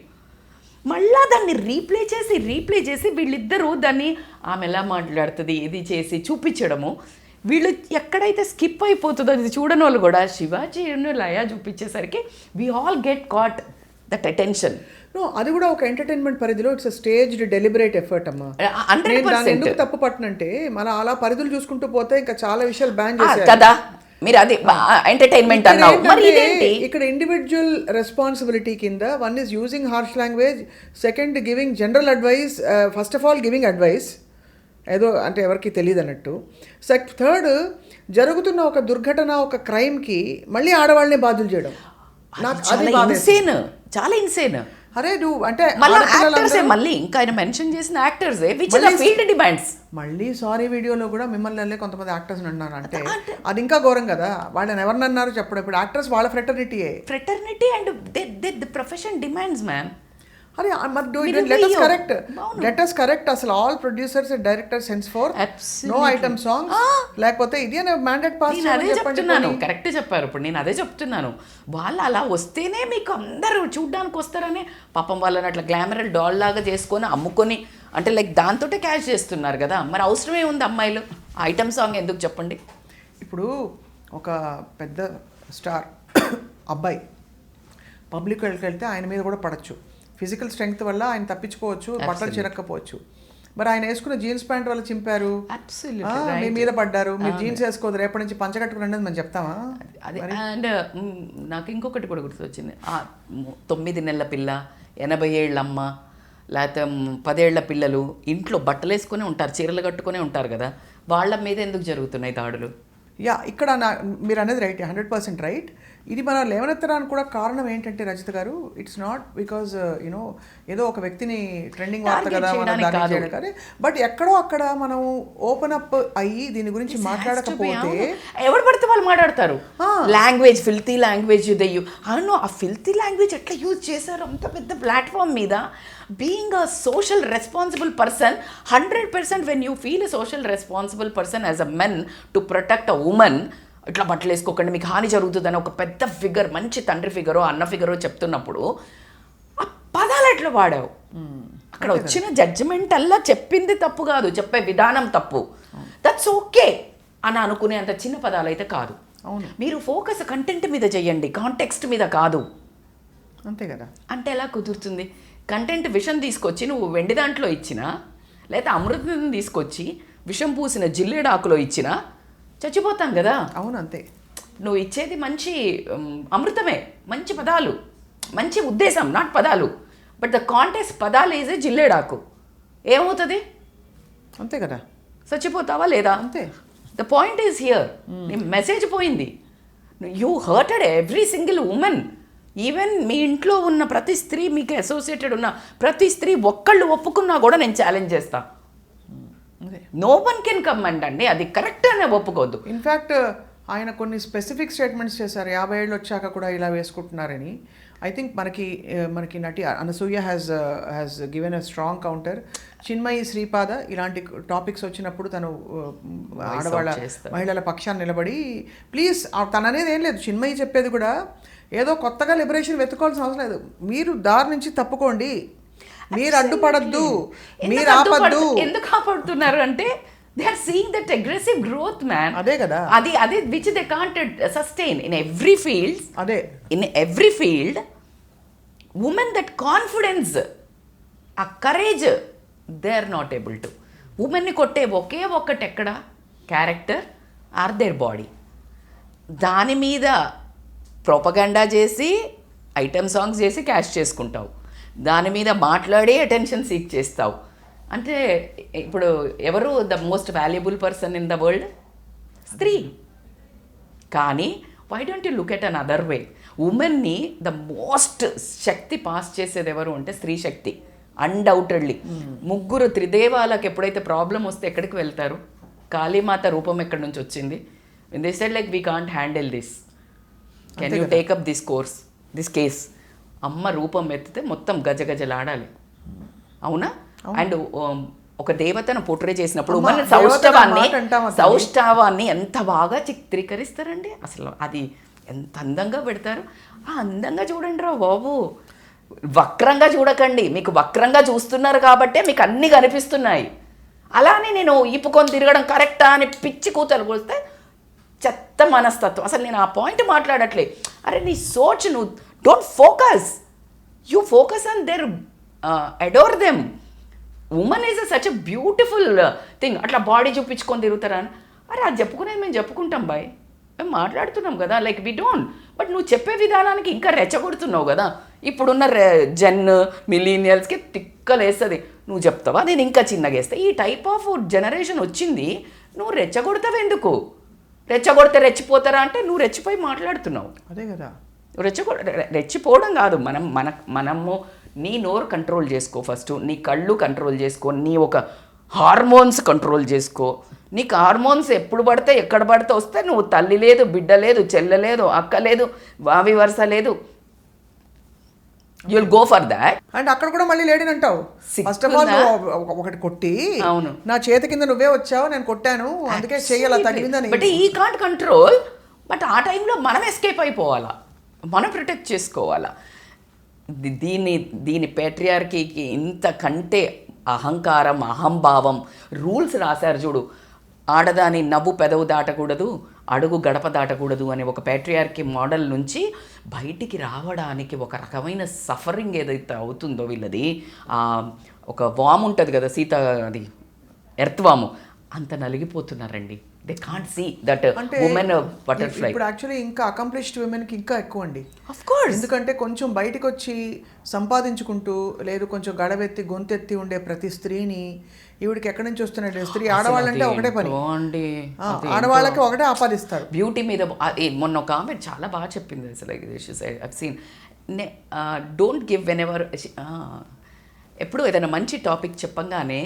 B: మళ్ళా దాన్ని రీప్లే చేసి వీళ్ళిద్దరూ దాన్ని ఆమె ఎలా మాట్లాడుతుంది ఇది చేసి చూపించడము. వీళ్ళు ఎక్కడైతే స్కిప్ అయిపోతుందో అది చూడని వాళ్ళు కూడా శివాజీ లయ చూపించేసరికి we all get caught that attention.
C: No, అది కూడా ఒక ఎంటర్టైన్మెంట్ పరిధిలో ఇట్స్ స్టేజ్డ్ డెలిబరేట్ ఎఫర్ట్ అమ్మా. ఎందుకు తప్పు పట్టనంటే మన అలా పరిధులు చూసుకుంటూ పోతే ఇంకా చాలా విషయాలు బ్యాన్ చేశారు
B: కదా. మీరు అది ఎంటర్టైన్మెంట్ అన్నారు. మరి
C: ఇక్కడ ఇండివిజువల్ రెస్పాన్సిబిలిటీ కింద one is using harsh language, second giving general advice, first of all giving advice ఏదో అంటే ఎవరికి తెలియదు అన్నట్టు, థర్డ్ జరుగుతున్న ఒక దుర్ఘటన ఒక క్రైమ్కి మళ్ళీ ఆడవాళ్ళనే బాధ్యులు చేయడం. నాకు
B: చాలా ఇన్సేన్.
C: అరే నువ్వు అంటే
B: మళ్ళీ ఇంకా ఆయన మెన్షన్ చేసిన యాక్టర్స్ ఫీల్డ్ డిమాండ్స్.
C: మళ్ళీ సారీ వీడియోలో కూడా మిమ్మల్ని కొంతమంది యాక్టర్స్ అన్నారు అంటే అది ఇంకా ఘోరం కదా. వాళ్ళని ఎవరిని అన్నారు చెప్పడం. ఇప్పుడు యాక్టర్స్ వాళ్ళ fraternity
B: and the profession demands ma'am.
C: అరే లెట్ us correct అసలు all producers and directors henceforth no item songs, లేకపోతే ఇది అనే మ్యాండేట్ పాస్.
B: అదే చెప్తున్నాను, కరెక్ట్ చెప్పారు. ఇప్పుడు నేను అదే చెప్తున్నాను, వాళ్ళు అలా వస్తేనే మీకు అందరూ చూడ్డానికి వస్తారని పాపం వాళ్ళని అట్లా గ్లామరల్ డాల్ లాగా చేసుకొని అమ్ముకొని అంటే లైక్ దాంతోటే క్యాష్ చేస్తున్నారు కదా. మరి అవసరమే ఉంది అమ్మాయిలు ఐటమ్ సాంగ్ ఎందుకు చెప్పండి?
C: ఇప్పుడు ఒక పెద్ద స్టార్ అబ్బాయి పబ్లిక్ వెళ్తే ఆయన మీద కూడా పడచ్చు. ఫిజికల్ స్ట్రెంగ్త్ వల్ల ఆయన తప్పించుకోవచ్చు, బట్టలు చిరక్కపోవచ్చు. మరి ఆయన వేసుకున్న జీన్స్ ప్యాంట్ వల్ల చింపారు,
B: అబ్సల్యూట్లీ
C: మీ మీద పడ్డారు, మీరు జీన్స్ వేసుకోదు రేపటి నుంచి పంచ కట్టుకుని మనం చెప్తామా?
B: అది అండ్ నాకు ఇంకొకటి కూడా గుర్తొచ్చింది. 9 నెలల పిల్ల, 80 ఏళ్ళ అమ్మ, లేకపోతే 10 ఏళ్ల పిల్లలు ఇంట్లో బట్టలు వేసుకునే ఉంటారు, చీరలు కట్టుకునే ఉంటారు కదా, వాళ్ళ మీద ఎందుకు జరుగుతున్నాయి దాడులు?
C: యా, ఇక్కడ మీరు అనేది రైట్, 100% రైట్. ఇది మనం లేవనెత్తడానికి కూడా కారణం ఏంటంటే రజిత గారు, ఇట్స్ నాట్ బికాజ్ యూనో ఏదో ఒక వ్యక్తిని ట్రెండింగ్ వార్త కదా మనం దాడి చేయడం కానీ, బట్ ఎక్కడో అక్కడ మనం ఓపెన్ అప్ అయ్యి దీని గురించి మాట్లాడకపోతే
B: ఎవరు పడితే వాళ్ళు మాట్లాడతారు. లాంగ్వేజ్, ఫిల్తీ లాంగ్వేజ్, అవును, ఆ ఫిల్తీ లాంగ్వేజ్ ఎట్లా యూజ్ చేశారు అంత పెద్ద ప్లాట్ఫామ్ మీద. Being a social responsible person, 100% when you feel a social responsible person as a men to protect a women, ఇట్లా బట్టలు వేసుకోకండి మీకు హాని జరుగుతుందని ఒక పెద్ద ఫిగర్, మంచి తండ్రి ఫిగరో అన్న ఫిగరో చెప్తున్నప్పుడు ఆ పదాలు ఎట్లా వాడావు? అక్కడ వచ్చిన జడ్జిమెంట్ అల్లా చెప్పింది తప్పు కాదు, చెప్పే విధానం తప్పు. దట్స్ ఓకే అని అనుకునే అంత చిన్న పదాలు అయితే కాదు.
C: అవును,
B: మీరు ఫోకస్ కంటెంట్ మీద చెయ్యండి, కాంటెక్స్ట్ మీద కాదు.
C: అంతే కదా.
B: అంటే ఎలా కుదురుతుంది? కంటెంట్ విషం తీసుకొచ్చి నువ్వు వెండి దాంట్లో ఇచ్చినా, లేదా అమృతం తీసుకొచ్చి విషం పూసిన జిల్లేడాకులో ఇచ్చినా చచ్చిపోతాం కదా.
C: అవును, అంతే.
B: నువ్వు ఇచ్చేది మంచి అమృతమే, మంచి పదాలు, మంచి ఉద్దేశం, నాట్ పదాలు. బట్ ద కాంటెక్స్ట్ పదాలు ఈజ్ జిల్లేడాకు, ఏమవుతుంది?
C: అంతే కదా,
B: చచ్చిపోతావా లేదా?
C: అంతే.
B: The point is here. నీ మెసేజ్ పోయింది. You hurted every single women. Even మీ ఇంట్లో ఉన్న ప్రతి స్త్రీ, మీకు అసోసియేటెడ్ ఉన్న ప్రతి స్త్రీ ఒక్కళ్ళు ఒప్పుకున్నా కూడా నేను ఛాలెంజ్ చేస్తా. నో వన్ కెన్ కమెంట్ అండి, అది కరెక్ట్ అనే ఒప్పుకోవద్దు.
C: ఇన్ఫ్యాక్ట్ ఆయన కొన్ని స్పెసిఫిక్ స్టేట్మెంట్స్ చేశారు, 50 ఏళ్ళు వచ్చాక కూడా ఇలా వేసుకుంటున్నారని. ఐ థింక్ మనకి నటి Anasuya has given a strong counter. Chinmayi, Sripada ఇలాంటి టాపిక్స్ వచ్చినప్పుడు తను ఆడవాళ్ళ మహిళల పక్షాన్ని నిలబడి ప్లీజ్, తను అనేది ఏం లేదు, చిన్మయి చెప్పేది కూడా ఏదో కొత్తగా లిబరేషన్ వెతుకోవాల్సిన అవసరం లేదు, మీరు దారి నుంచి తప్పుకోండి, మీరు అడ్డుపడద్దు, మీరు ఆపద్దు.
B: ఎందుకు ఆపడుతున్నారు అంటే they are seeing that aggressive growth man.
C: అదే కదా,
B: అదే which they can't sustain in every field.
C: అదే
B: in every field women that confidence, ఆ courage, they are not able to. ఉమెన్ని కొట్టే ఒకే ఒక్కటి ఎక్కడ? Character are their body. దాని మీద ప్రొపగండా చేసి ఐటమ్ సాంగ్స్ చేసి క్యాష్ చేసుకుంటావు, దాని మీద మాట్లాడి అటెన్షన్ సీక్ చేస్తావు. అంటే ఇప్పుడు ఎవరు the most valuable person in the world? స్త్రీ. కానీ why don't you look at an other way? ఉమెన్ని ద మోస్ట్ శక్తి పాస్ చేసేది ఎవరు అంటే స్త్రీ శక్తి, అన్డౌటెడ్లీ. ముగ్గురు త్రిదేవాలకు ఎప్పుడైతే ప్రాబ్లం వస్తే ఎక్కడికి వెళ్తారు? కాళీమాత రూపం ఎక్కడి నుంచి వచ్చింది? They said like we can't handle this, can you take up this case? అమ్మ రూపం ఎత్తితే మొత్తం గజగజలాడాలి, అవునా? అండ్ ఒక దేవతను పోర్ట్రే చేసినప్పుడు సౌష్ఠవాన్ని ఎంత బాగా చిత్రీకరిస్తారండి. అసలు అది ఎంత అందంగా పెడతారు. ఆ అందంగా చూడండి రా బాబు, వక్రంగా చూడకండి. మీకు వక్రంగా చూస్తున్నారు కాబట్టే మీకు అన్నీ కనిపిస్తున్నాయి. అలానే నేను ఈపుకొని తిరగడం కరెక్టా అని పిచ్చి కూతలు పోస్తే చెత్త మనస్తత్వం. అసలు నేను ఆ పాయింట్ మాట్లాడట్లే. అరే నీ సోచ్, నువ్వు don't focus, you focus on their, adore them. Women is such a beautiful thing. అట్లా బాడీ చూపించుకొని తిరుగుతారా అని? అరే అది చెప్పుకునేది మేము చెప్పుకుంటాం బాయ్, మేము మాట్లాడుతున్నాం కదా, లైక్ వి డోంట్. బట్ నువ్వు చెప్పే విధానానికి ఇంకా రెచ్చగొడుతున్నావు కదా. ఇప్పుడున్న మిలీనియల్స్కి తిక్కలేస్తుంది. నువ్వు చెప్తావా, నేను ఇంకా చిన్నగా వేస్తా. ఈ టైప్ ఆఫ్ జనరేషన్ వచ్చింది. నువ్వు రెచ్చగొడతావు ఎందుకు? రెచ్చగొడితే రెచ్చిపోతారా అంటే నువ్వు రెచ్చిపోయి మాట్లాడుతున్నావు.
C: అదే కదా,
B: రెచ్చిపోవడం కాదు. మనము నీ నోరు కంట్రోల్ చేసుకో ఫస్ట్, నీ కళ్ళు కంట్రోల్ చేసుకో, నీ ఒక హార్మోన్స్ కంట్రోల్ చేసుకో. నీకు హార్మోన్స్ ఎప్పుడు పడితే ఎక్కడ పడితే వస్తే నువ్వు తల్లి లేదు, బిడ్డ లేదు, చెల్లె లేదు, అక్క లేదు, వావి వరుస లేదు, you'll go for that.
C: And అక్కడ కూడా మళ్ళీ లేడీని అంటావు. ఫస్ట్ ఆఫ్ ఆల్ ఒకటి కొట్టి,
B: అవును,
C: నా చేతి కింద నువ్వే వచ్చావు, నేను కొట్టాను, అందుకే చేయాల తగిలిందని.
B: బట్ ఈ కాంట్ కంట్రోల్. బట్ ఆ టైంలో మనం ఎస్కేప్ అయిపోవాలా, మనం ప్రొటెక్ట్ చేసుకోవాలా. దీని పేట్రియార్కీకి ఇంతకంటే అహంకారం, అహంభావం, రూల్స్ రాశారు చూడు. ఆడదాని నవ్వు పెదవు దాటకూడదు, అడుగు గడప దాటకూడదు అనే ఒక ప్యాట్రియార్కీ మోడల్ నుంచి బయటికి రావడానికి ఒక రకమైన సఫరింగ్ ఏదైతే అవుతుందో వీళ్ళది, ఒక వామ్ ఉంటుంది కదా సీత, అది ఎర్త్ వాము, అంత నలిగిపోతున్నారండి. They can't see that women butterfly.
C: ఇప్పుడు యాక్చువల్లీ ఇంకా అకంప్లిష్డ్ విమెన్కి ఇంకా ఎక్కువ అండి.
B: Of course.
C: ఎందుకంటే కొంచెం బయటకు వచ్చి సంపాదించుకుంటూ లేదు కొంచెం గడవెత్తి గొంతెత్తి ఉండే ప్రతి స్త్రీని ఈవిడికి ఎక్కడి నుంచి వస్తున్నాడు స్త్రీ, ఆడవాళ్ళంటే ఒకటే పని, ఆడవాళ్ళకి ఒకటే ఆపాదిస్తారు.
B: బ్యూటీ మీద మొన్న ఒక ఆమె చాలా బాగా చెప్పింది అసలు, I've seen, don't give whenever, ఎప్పుడు ఏదైనా మంచి టాపిక్ చెప్పంగానే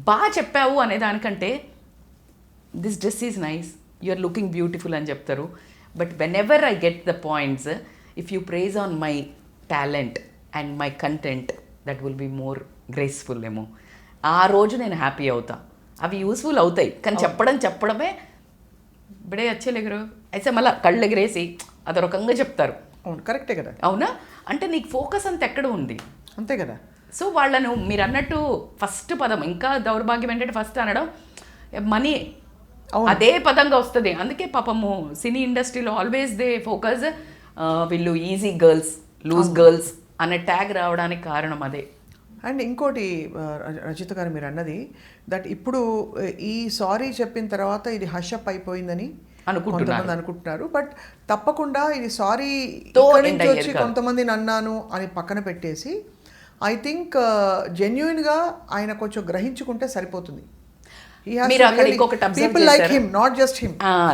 B: బాగా చెప్పావు అనే దానికంటే this dress is nice, you are looking beautiful అని చెప్తారు. But whenever I get the points, if you praise on my talent and my content, that will be more graceful ఏమో. ఆ రోజు నేను హ్యాపీ అవుతా. అవి యూస్ఫుల్ అవుతాయి, కానీ చెప్పడమే బడే వచ్చేలేగరు అయితే మళ్ళీ కళ్ళు ఎగరేసి అదో రకంగా చెప్తారు.
C: అవును, కరెక్టే కదా.
B: అవునా? అంటే నీకు ఫోకస్ అంత ఎక్కడ ఉంది?
C: అంతే కదా.
B: సో వాళ్ళను మీరు అన్నట్టు ఫస్ట్ పదం, ఇంకా దౌర్భాగ్యం ఏంటంటే ఫస్ట్ అనడం మనీ, అదే పదంగా వస్తుంది. అందుకే పాపము సినీ ఇండస్ట్రీలో ఆల్వేస్ దే ఫోకస్ వీళ్ళు ఈజీ గర్ల్స్, లూజ్ గర్ల్స్ అనే ట్యాగ్ రావడానికి కారణం అదే.
C: అండ్ ఇంకోటి రచిత గారు మీరు అన్నది దట్ ఇప్పుడు ఈ సారీ చెప్పిన తర్వాత ఇది హషప్ అయిపోయిందని కొంతమంది అనుకుంటున్నారు. బట్ తప్పకుండా ఇది సారీ వచ్చి కొంతమంది అన్నాను అని పక్కన పెట్టేసి ఐ థింక్ జెన్యున్గా ఆయన కొంచెం గ్రహించుకుంటే సరిపోతుంది.
B: మీరు అక్కడ ఇంకొకటి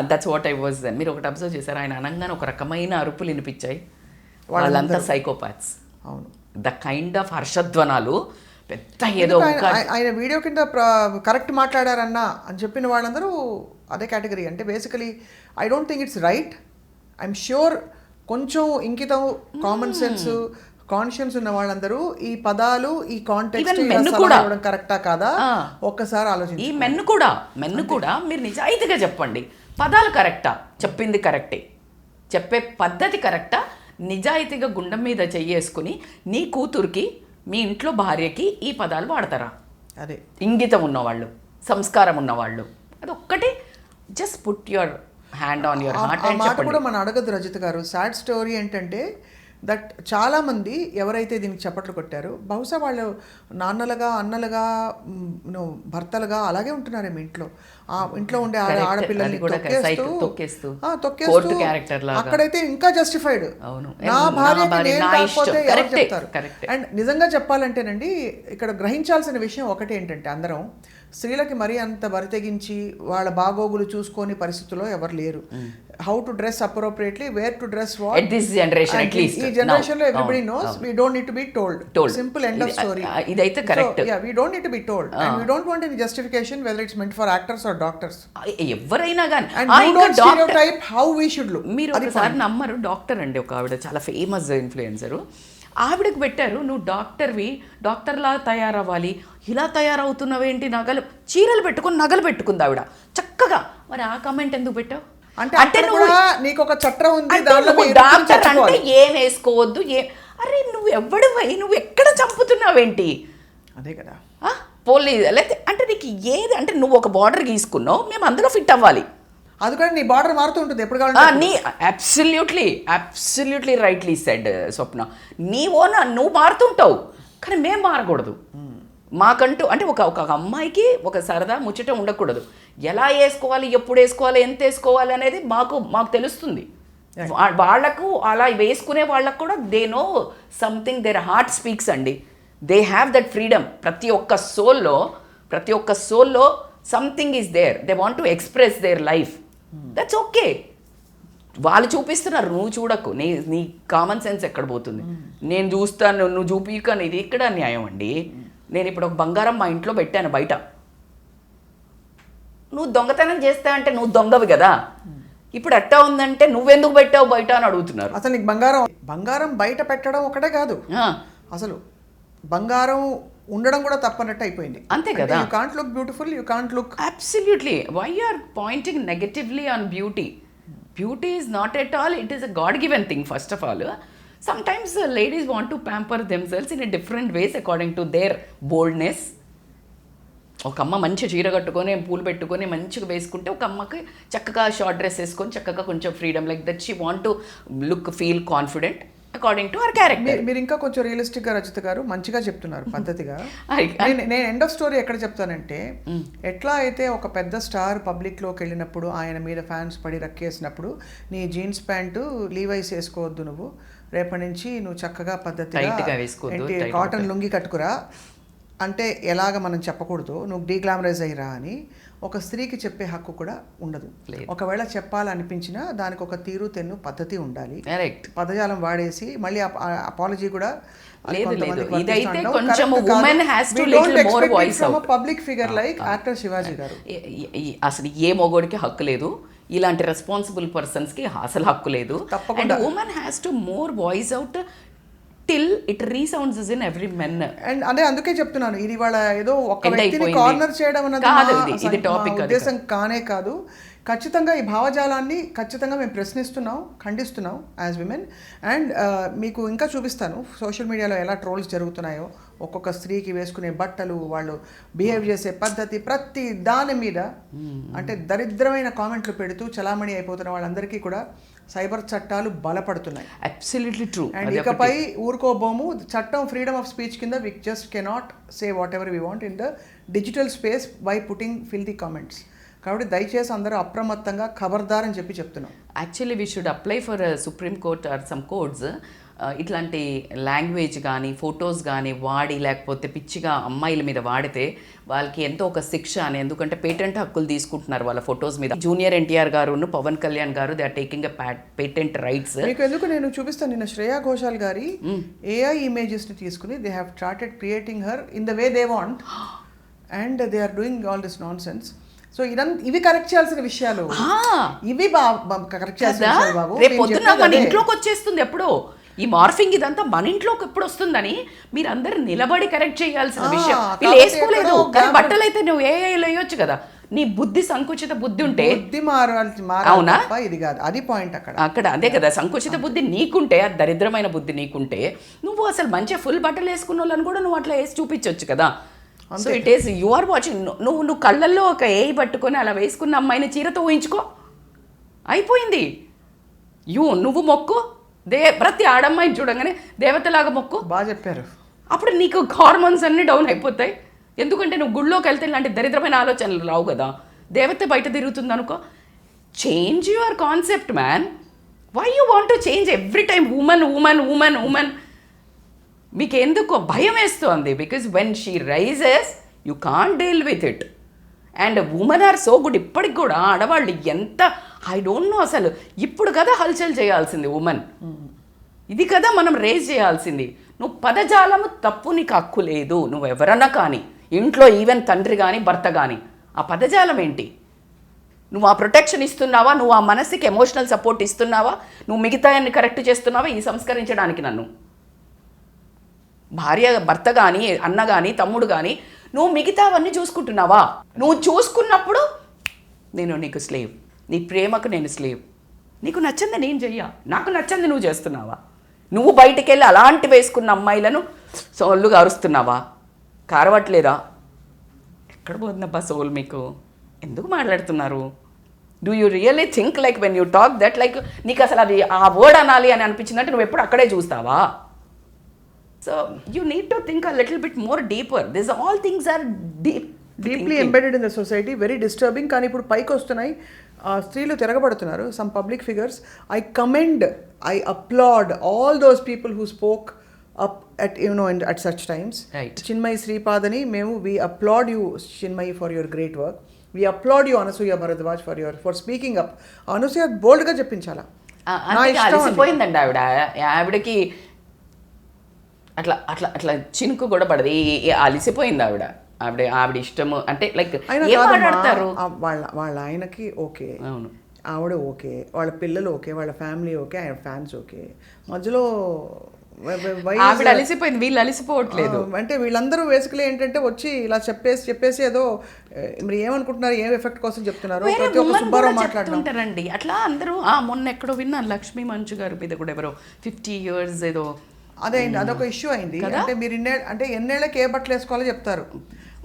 C: దట్స్
B: వాట్ ఐ వాజ్. మీరు ఒకటి అబ్జర్వ్ చేశారు, ఆయన అనగానే ఒక రకమైన అరుపులు వినిపించాయి, వాళ్ళంతా సైకోపాత్స్.
C: అవును,
B: ద కైండ్ ఆఫ్ హర్షధ్వనాలు పెద్ద ఏదో.
C: ఆయన వీడియో కింద కరెక్ట్ మాట్లాడారన్నా అని చెప్పిన వాళ్ళందరూ అదే కేటగిరీ. అంటే basically I don't think it's right. I'm sure కొంచెం ఇంకితం, కామన్ సెన్స్, కాన్షియన్స్ ఉన్న వాళ్ళందరూ ఈ పదాలు, ఈ కాంటెక్స్ట్ కరెక్టా కాదా ఒక్కసారి ఆలోచించి.
B: ఈ మెన్ను కూడా మీరు నిజాయితీగా చెప్పండి, పదాలు కరెక్టా, చెప్పింది కరెక్టే, చెప్పే పద్ధతి కరెక్టా, నిజాయితీగా గుండెం మీద చెయ్యేసుకుని నీ కూతురికి, మీ ఇంట్లో భార్యకి ఈ పదాలు వాడతారా?
C: అదే
B: ఇంగితం ఉన్నవాళ్ళు, సంస్కారం ఉన్నవాళ్ళు, అది ఒక్కటి just put your hand on your heart and చెప్పండి.
C: కూడా మనం అడగద్దు రజిత గారు. సాడ్ స్టోరీ ఏంటంటే దట్ చాలామంది ఎవరైతే దీనికి చప్పట్లు కొట్టారో బహుశా వాళ్ళు నాన్నలుగా, అన్నలుగా, భర్తలుగా అలాగే ఉంటున్నారేమో ఇంట్లో. ఆ ఇంట్లో ఉండే ఆడపిల్లల్ని తొక్కేస్తూ అక్కడైతే ఇంకా జస్టిఫైడ్, నా భార్యకి నేను కాకపోతే ఎవరు చెప్తారు. అండ్ నిజంగా చెప్పాలంటేనండి ఇక్కడ గ్రహించాల్సిన విషయం ఒకటి ఏంటంటే, అందరం స్త్రీలకి మరీ అంత బరితెగించి వాళ్ళ బాగోగులు చూసుకొని పరిస్థితుల్లో ఎవరు లేరు. How to dress appropriately, where to dress what,
B: at this generation at least
C: ఈ జనరేషన్ లో everybody knows. we don't need to be told. Simple end of story.
B: ఇదైతే correct.
C: Yeah, we don't need to be told and we don't want any justification whether it's meant for actors or doctors.
B: ఎవరైనా కానీ
C: and we don't stereotype how we should look.
B: మీరు ఒకసారి నమ్మరు, డాక్టర్ అండి ఒక ఆవిడ, చాలా ఫేమస్ ఇన్ఫ్లుయెన్సరు, ఆవిడకి పెట్టారు నువ్వు డాక్టర్వి, డాక్టర్లా తయారవ్వాలి, ఇలా తయారవుతున్నావేంటి, నగలు, చీరలు పెట్టుకుని నగలు పెట్టుకుంది ఆవిడ చక్కగా. మరి ఆ కామెంట్ ఎందుకు పెట్టావు?
C: అంటే నీకు ఒక చట్టం ఉంది,
B: డాక్టర్ అంటే ఏం వేసుకోవద్దు, అరే నువ్వు ఎవడివై, నువ్వు ఎక్కడ చంపుతున్నావేంటి?
C: అదే కదా
B: పోలీస్ లేకపోతే అంటే నీకు ఏది, అంటే నువ్వు ఒక బార్డర్ గీసుకున్నావు, మేము అందులో ఫిట్ అవ్వాలి.
C: అది కూడా నీ బార్డర్ మారుతూ ఉంటుంది ఎప్పుడు కావాలి.
B: నీ అబ్సల్యూట్లీ రైట్లీ సెడ్ స్వప్న, నీ ఓన్ నువ్వు మారుతుంటావు, కానీ మేము మారకూడదు. మాకంటూ అంటే ఒక అమ్మాయికి ఒక సరదా ముచ్చట ఉండకూడదు. ఎలా వేసుకోవాలి, ఎప్పుడు వేసుకోవాలి, ఎంత వేసుకోవాలి అనేది మాకు తెలుస్తుంది. వాళ్ళకు అలా వేసుకునే వాళ్ళకు కూడా they know something, their heart speaks అండి. They have that freedom. ప్రతి ఒక్క సోల్లో something is there, they want to express their life, that's okay. వాళ్ళు చూపిస్తున్నారు, నువ్వు చూడకు. నీ కామన్ సెన్స్ ఎక్కడ పోతుంది? నేను చూస్తాను, నువ్వు చూపికను, ఇది ఎక్కడ న్యాయం అండి? నేను ఇప్పుడు ఒక బంగారం మా ఇంట్లో పెట్టాను బయట, నువ్వు దొంగతనం చేస్తా అంటే నువ్వు దొంగవి కదా. ఇప్పుడు ఎట్టా ఉందంటే నువ్వెందుకు పెట్టావు బయట అని అడుగుతున్నారు.
C: అసలు నీకు బంగారం బయట పెట్టడం ఒకటే కాదు, అసలు బంగారం ఉండడం కూడా తప్పనట్టు అయిపోయింది.
B: అంతే కదా.
C: You can't look beautiful, you can't look.
B: Absolutely. Why are pointing negatively on beauty? Beauty is not at all, it is a God given thing. First of all, sometimes ladies want to pamper themselves in a different ways according to their boldness. ఒక అమ్మ మంచి చీర కట్టుకొని పూలు పెట్టుకొని మంచిగా వేసుకుంటే, ఒక అమ్మకి చక్కగా షార్ట్ డ్రెస్ వేసుకొని చక్కగా కొంచెం freedom, like that she want to look feel confident according to our character.
C: మీరు ఇంకా కొంచెం రియలిస్టిక్గా రచిత గారు మంచిగా చెప్తున్నారు పద్ధతిగా. నేను ఎండ్ ఆఫ్ స్టోరీ ఎక్కడ చెప్తానంటే, ఎట్లా అయితే ఒక పెద్ద స్టార్ పబ్లిక్లోకి వెళ్ళినప్పుడు ఆయన మీద ఫ్యాన్స్ పడి రక్కేసినప్పుడు నీ జీన్స్ ప్యాంటు లీవైస్ వేసుకోవద్దు, నువ్వు రేపటి నుంచి నువ్వు చక్కగా పద్ధతిగా కాటన్ లుంగి కట్టుకురా అంటే ఎలాగ మనం చెప్పకూడదు, నువ్వు డీగ్లామరైజ్ అయ్యిరా అని ఒక స్త్రీకి చెప్పే హక్కు కూడా ఉండదు. ఒకవేళ చెప్పాలనిపించినా దానికి ఒక తీరు తెన్ను పద్ధతి ఉండాలి. పదజాలం వాడేసి మళ్ళీ అపాలజీ కూడా public figure like actor Shivaji గారు.
B: అసలు ఏ మొగోడికి హక్కు లేదు, ఇలాంటి రెస్పాన్సిబుల్ పర్సన్స్కి అసలు హక్కు లేదు. తప్పకుండా women has to more voice out till it resounds in every men.
C: And అదే అందుకే చెప్తున్నాను, ఇది వాళ్ళ ఏదో ఒక వ్యక్తిని కార్నర్ చేయడం అన్నది
B: ఇది టాపిక్
C: ఉద్దేశం కానే కాదు. ఖచ్చితంగా ఈ భావజాలాన్ని ఖచ్చితంగా మేము ప్రశ్నిస్తున్నాం, ఖండిస్తున్నాం యాజ్ విమెన్. అండ్ మీకు ఇంకా చూపిస్తాను సోషల్ మీడియాలో ఎలా ట్రోల్స్ జరుగుతున్నాయో, ఒక్కొక్క స్త్రీకి వేసుకునే బట్టలు, వాళ్ళు బిహేవ్ చేసే పద్ధతి, ప్రతి దాని మీద అంటే దరిద్రమైన కామెంట్లు పెడుతూ చలామణి అయిపోతున్న వాళ్ళందరికీ కూడా సైబర్ చట్టాలు బలపడుతున్నాయి.
B: Absolutely true.
C: అండ్ ఇకపై ఊరుకోబోము. చట్టం ఫ్రీడమ్ ఆఫ్ స్పీచ్ కింద we just cannot say whatever we want in the digital space by putting filthy comments. కాబట్టి దయచేసి అందరూ అప్రమత్తంగా ఖబర్దార్ అని చెప్తున్నాం.
B: Actually we should apply for Supreme Court or some codes. ఇట్లాంటి లాంగ్వేజ్ కానీ ఫొటోస్ కానీ వాడి లేకపోతే పిచ్చిగా అమ్మాయిల మీద వాడితే వాళ్ళకి ఎంతో ఒక శిక్ష అని. ఎందుకంటే పేటెంట్ హక్కులు తీసుకుంటున్నారు వాళ్ళ ఫొటోస్ మీద. జూనియర్ ఎన్టీఆర్ గారు, పవన్ కళ్యాణ్ గారు, they are taking patent rights.
C: మీకు ఎందుకు నేను చూపిస్తాను, నిన్న శ్రేయా ఘోషాల్ గారి ఏఐ ఇమేజెస్ని తీసుకుని they have started creating her in the way they want and they are doing all this nonsense. So ఇవి కరెక్ట్ చేయాల్సిన విషయాలు, ఇవి కరెక్ట్ చేయాల్సిన విషయాలు బాబు.
B: రేపు పొద్దున్న మన ఇంట్లోకి వచ్చేస్తుంది ఎప్పుడో ఈ మార్ఫింగ్, ఇదంతా మన ఇంట్లోకి ఎప్పుడు వస్తుందని మీరు అందరు నిలబడి కరెక్ట్ చేయాల్సిన విషయం. వీళ్ళు వేసుకోలేదు కానీ బట్టలు అయితే నువ్వు ఏఐలో వేయొచ్చు కదా. నీ బుద్ధి సంకుచిత బుద్ధి ఉంటే
C: అవునా, ఇది కాదు అది పాయింట్
B: అక్కడ అదే కదా. సంకుచిత బుద్ధి నీకుంటే, ఆ దరిద్రమైన బుద్ధి నీకుంటే, నువ్వు అసలు మంచిగా ఫుల్ బట్టలు వేసుకున్న వాళ్ళని కూడా నువ్వు అట్లా వేసి చూపించవచ్చు కదా. So it is you are watching. నువ్వు కళ్ళల్లో ఒక ఏఐ పట్టుకొని అలా వేసుకున్న అమ్మాయిని చీరతో ఊహించుకో, అయిపోయింది. నువ్వు మొక్కు, ప్రతి ఆడమ్మాయిని చూడంగానే దేవతలాగా మొక్కు.
C: బాగా చెప్పారు.
B: అప్పుడు నీకు హార్మోన్స్ అన్నీ డౌన్ అయిపోతాయి. ఎందుకంటే నువ్వు గుళ్ళోకి వెళ్తే ఇలాంటి దరిద్రమైన ఆలోచనలు రావు కదా. దేవత బయట తిరుగుతుంది అనుకో. Change your concept man. Why you want to change every time women women women women? మీకు ఎందుకో భయం వేస్తుంది. Because when she rises you can't deal with it. And women are so good. ఇప్పటికి కూడా ఆడవాళ్ళు ఎంత, ఐ డోంట్ నో, అసలు ఇప్పుడు కదా హల్చల్ చేయాల్సింది ఉమెన్. ఇది కదా మనం రేజ్ చేయాల్సింది. నువ్వు పదజాలము తప్పు, నీకు హక్కు లేదు. నువ్వు ఎవరన్నా కానీ ఇంట్లో ఈవెన్ తండ్రి కానీ భర్త కానీ, ఆ పదజాలం ఏంటి? నువ్వు ఆ ప్రొటెక్షన్ ఇస్తున్నావా? నువ్వు ఆ మనసుకి ఎమోషనల్ సపోర్ట్ ఇస్తున్నావా? నువ్వు మిగతాన్ని కరెక్ట్ చేస్తున్నావా ఈ సంస్కరించడానికి? నన్ను భార్య, భర్త కానీ, అన్న కానీ, తమ్ముడు కానీ, నువ్వు మిగతావన్నీ చూసుకుంటున్నావా? నువ్వు చూసుకున్నప్పుడు నేను నీకు స్లేవ్, నీ ప్రేమకు నేను స్లేవ్. నీకు నచ్చింది నేను చెయ్యా, నాకు నచ్చింది నువ్వు చేస్తున్నావా? నువ్వు బయటికి వెళ్ళి అలాంటి వేసుకున్న అమ్మాయిలను సోళ్ళుగా అరుస్తున్నావా? కారవట్లేదా? ఎక్కడ పోతుందబ్బా సోల్ మీకు? ఎందుకు మాట్లాడుతున్నారు? Do you really think like when you talk that like నీకు అసలు అది ఆ వర్డ్ అనాలి అని అనిపించిందంటే నువ్వు ఎప్పుడు అక్కడే చూస్తావా? So you need to think a little bit more deeper. These all things are
C: deeply embedded in the society, very disturbing. కానీ ఇప్పుడు పైకి వస్తున్నాయి, స్త్రీలు తిరగబడుతున్నారు. some public figures. I commend, I applaud all those people who spoke up at at such times.
B: Right.
C: Chinmayi Sripadani, మేము we applaud you Chinmayi for your great work. We applaud you Anasuya Bharadwaj for speaking up. Anasuya bold గా చెప్పించాలా.
B: అలసిపోయిందండి ఆవిడకి. అట్లా అట్లా అట్లా చినుకు కూడా పడదు. అలిసిపోయింది ఆవిడ ఇష్టము అంటే లైక్ మాట్లాడతారు.
C: వాళ్ళ ఆయనకి ఓకే,
B: అవును,
C: ఆవిడ ఓకే, వాళ్ళ పిల్లలు ఓకే, వాళ్ళ ఫ్యామిలీ ఓకే, ఆయన ఫ్యాన్స్ ఓకే, మధ్యలో
B: ఆవిడ అలిసిపోయింది, వీళ్ళు అలిసిపోవట్లేదు.
C: అంటే వీళ్ళందరూ బేసికలీ ఏంటంటే వచ్చి ఇలా చెప్పేసి ఏదో మరి ఏమనుకుంటున్నారు, ఏం ఎఫెక్ట్ కోసం చెప్తున్నారు, ప్రతి ఒక్క సుబ్బారావు మాట్లాడుతుంటారండి
B: అట్లా అందరూ. మొన్న ఎక్కడో విన్నా, లక్ష్మీ మంచు గారి మీద కూడా ఎవరో 50 years ఏదో
C: అదే అయింది, అదొక ఇష్యూ అయింది. అంటే మీరు అంటే ఎన్నేళ్ళకి ఏ బట్టలు వేసుకోవాలో చెప్తారు,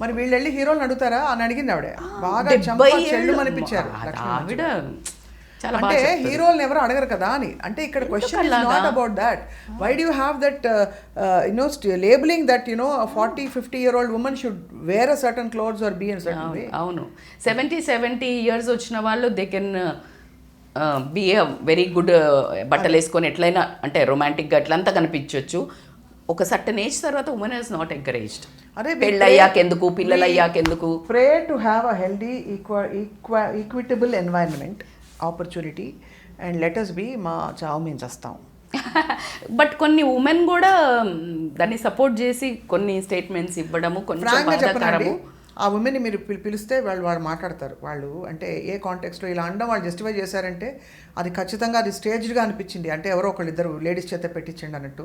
C: మరి వీళ్ళు వెళ్ళి హీరోలను అడుగుతారా అని అడిగింది ఆవిడ. బాగా చెల్లు అనిపించారు
B: ఆవిడ చాలా
C: అంటే హీరోలను ఎవరు అడగరు కదా అని. అంటే ఇక్కడ question is not about that, why do you have that you know labelling that you know 40-50-year-old woman should wear a certain clothes or be in a certain way.
B: అవును, 70 years వచ్చిన వాళ్ళు they can be a very good బట్టలు వేసుకొని ఎట్లయినా అంటే రొమాంటిక్గా ఎట్లంతా కనిపించవచ్చు. ఒక సర్టన్ ఏజ్ తర్వాత ఉమెన్ ఇస్ నాట్ ఎంకరేజ్డ్.
C: అదే
B: పెళ్ళి అయ్యాకెందుకు, పిల్లలు అయ్యాకెందుకు.
C: Pray to have a healthy equitable environment opportunity and let us be మా చావు మేము చేస్తాం.
B: బట్ కొన్ని ఉమెన్ కూడా దాన్ని సపోర్ట్ చేసి కొన్ని స్టేట్మెంట్స్ ఇవ్వడము కొంచెం బాధాకరము.
C: ఆ ఉమెన్ని మీరు పిలిస్తే వాళ్ళు మాట్లాడతారు. వాళ్ళు అంటే ఏ కాంటెక్స్లో ఇలా అనడం వాళ్ళు జస్టిఫై చేశారంటే అది ఖచ్చితంగా అది స్టేజ్డ్గా అనిపించింది. అంటే ఎవరో ఒకళ్ళిద్దరు లేడీస్ చేత పెట్టించండి అన్నట్టు,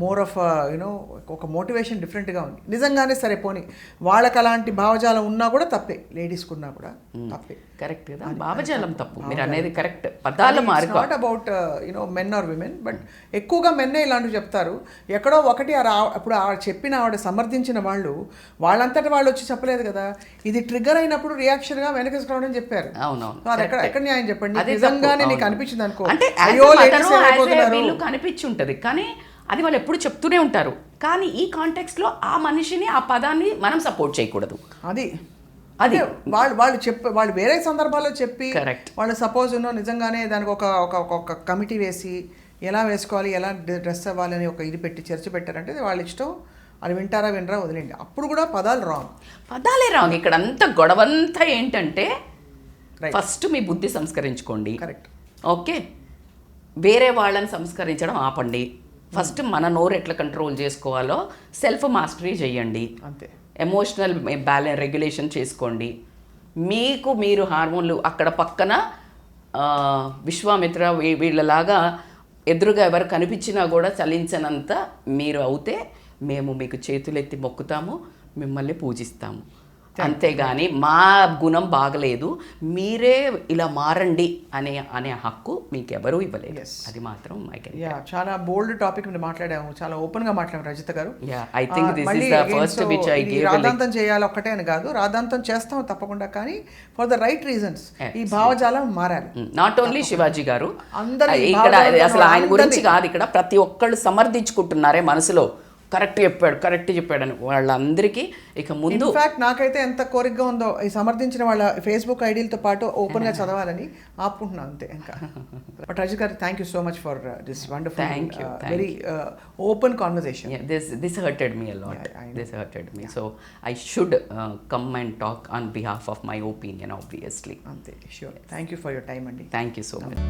C: మోర్ ఆఫ్ యూనో ఒక మోటివేషన్ డిఫరెంట్గా ఉంది. నిజంగానే సరే పోనీ వాళ్ళకి అలాంటి భావజాలం ఉన్నా కూడా తప్పే, లేడీస్కి ఉన్నా కూడా తప్పే.
B: కరెక్ట్ కదా, భావజాలం తప్పు, మీరు అనేది కరెక్ట్. పదాల మార్గం
C: not about you know men or women, but ఎక్కువగా మెన్నే ఇలాంటివి చెప్తారు. ఎక్కడో ఒకటి అప్పుడు చెప్పిన ఆవిడ సమర్థించిన వాళ్ళు వాళ్ళంతటా వాళ్ళు వచ్చి చెప్పలేదు కదా. ఇది ట్రిగ్గర్ అయినప్పుడు రియాక్షన్గా వెనకకి రావడం చెప్పారు.
B: అవునవును,
C: అది ఎక్కడ న్యాయం చెప్పండి. నిజంగానే నీకు అనిపించింది అనుకో,
B: అంటే వీళ్ళు కనిపించి ఉంటుంది కానీ అది వాళ్ళు ఎప్పుడు చెప్తూనే ఉంటారు. కానీ ఈ కాంటెక్స్లో ఆ మనిషిని ఆ పదాన్ని మనం సపోర్ట్ చేయకూడదు.
C: అది వాళ్ళు వేరే సందర్భాల్లో చెప్పి వాళ్ళు సపోజ్ నిజంగానే దానికి ఒక కమిటీ వేసి ఎలా వేసుకోవాలి, ఎలా డ్రెస్ అవ్వాలని ఒక ఇది పెట్టి చర్చ పెట్టారంటే వాళ్ళ ఇష్టం. అది వింటారా వినరా వదిలేండి. అప్పుడు కూడా పదాలే రాంగ్.
B: ఇక్కడ అంతా గొడవంతా ఏంటంటే ఫస్ట్ మీ బుద్ధి సంస్కరించుకోండి.
C: కరెక్ట్,
B: ఓకే, వేరే వాళ్ళని సంస్కరించడం ఆపండి. ఫస్ట్ మన నోరు ఎట్లా కంట్రోల్ చేసుకోవాలో సెల్ఫ్ మాస్టరీ చేయండి.
C: అంతే,
B: ఎమోషనల్ బ్యాలెన్స్ రెగ్యులేషన్ చేసుకోండి. మీకు మీరు హార్మోన్లు అక్కడ పక్కన విశ్వామిత్ర వీళ్ళలాగా ఎదురుగా ఎవరు కనిపించినా కూడా చలించనంత మీరు అవుతే మేము మీకు చేతులెత్తి మొక్కుతాము, మిమ్మల్ని పూజిస్తాము. అంతేగాని మా గుణం బాగలేదు మీరే ఇలా మారండి అనే హక్కు మీకు ఎవరూ ఇవ్వలేదు. అది మాత్రం
C: చాలా బోల్డ్ టాపిక్ మీద మాట్లాడాము, చాలా ఓపెన్ గా మాట్లాడాము రజిత గారు.
B: I think this is the first which I give.
C: రాద్ధాంతం చేయాలి ఒక్కటే అని కాదు, రాద్ధాంతం చేస్తాం తప్పకుండా, కానీ ఫర్ ద రైట్ రీజన్స్ ఈ భావజాలం మారాలి.
B: నాట్ ఓన్లీ శివాజీ గారు, ఇక్కడ అసలు ఆయన గురించి కాదు, ఇక్కడ ప్రతి ఒక్కళ్ళు సమర్థించుకుంటున్నారే మనసులో కరెక్ట్ చెప్పాడని వాళ్ళందరికీ ఇక ముందు.
C: ఇన్ఫాక్ట్ నాకైతే ఎంత కోరికగా ఉందో ఈ సమర్థించిన వాళ్ళ ఫేస్బుక్ ఐడీలతో పాటు ఓపెన్గా చదవాలని ఆపుకుంటున్నాను అంతే ఇంకా. బట్ రజిత్ గారు, thank you so much for this wonderful very open conversation.
B: This hurted me a lot. This hurted me. So I should come and talk on behalf of my opinion, obviously.
C: అంతే, sure. Thank you for your time, Andy.
B: Thank you so much.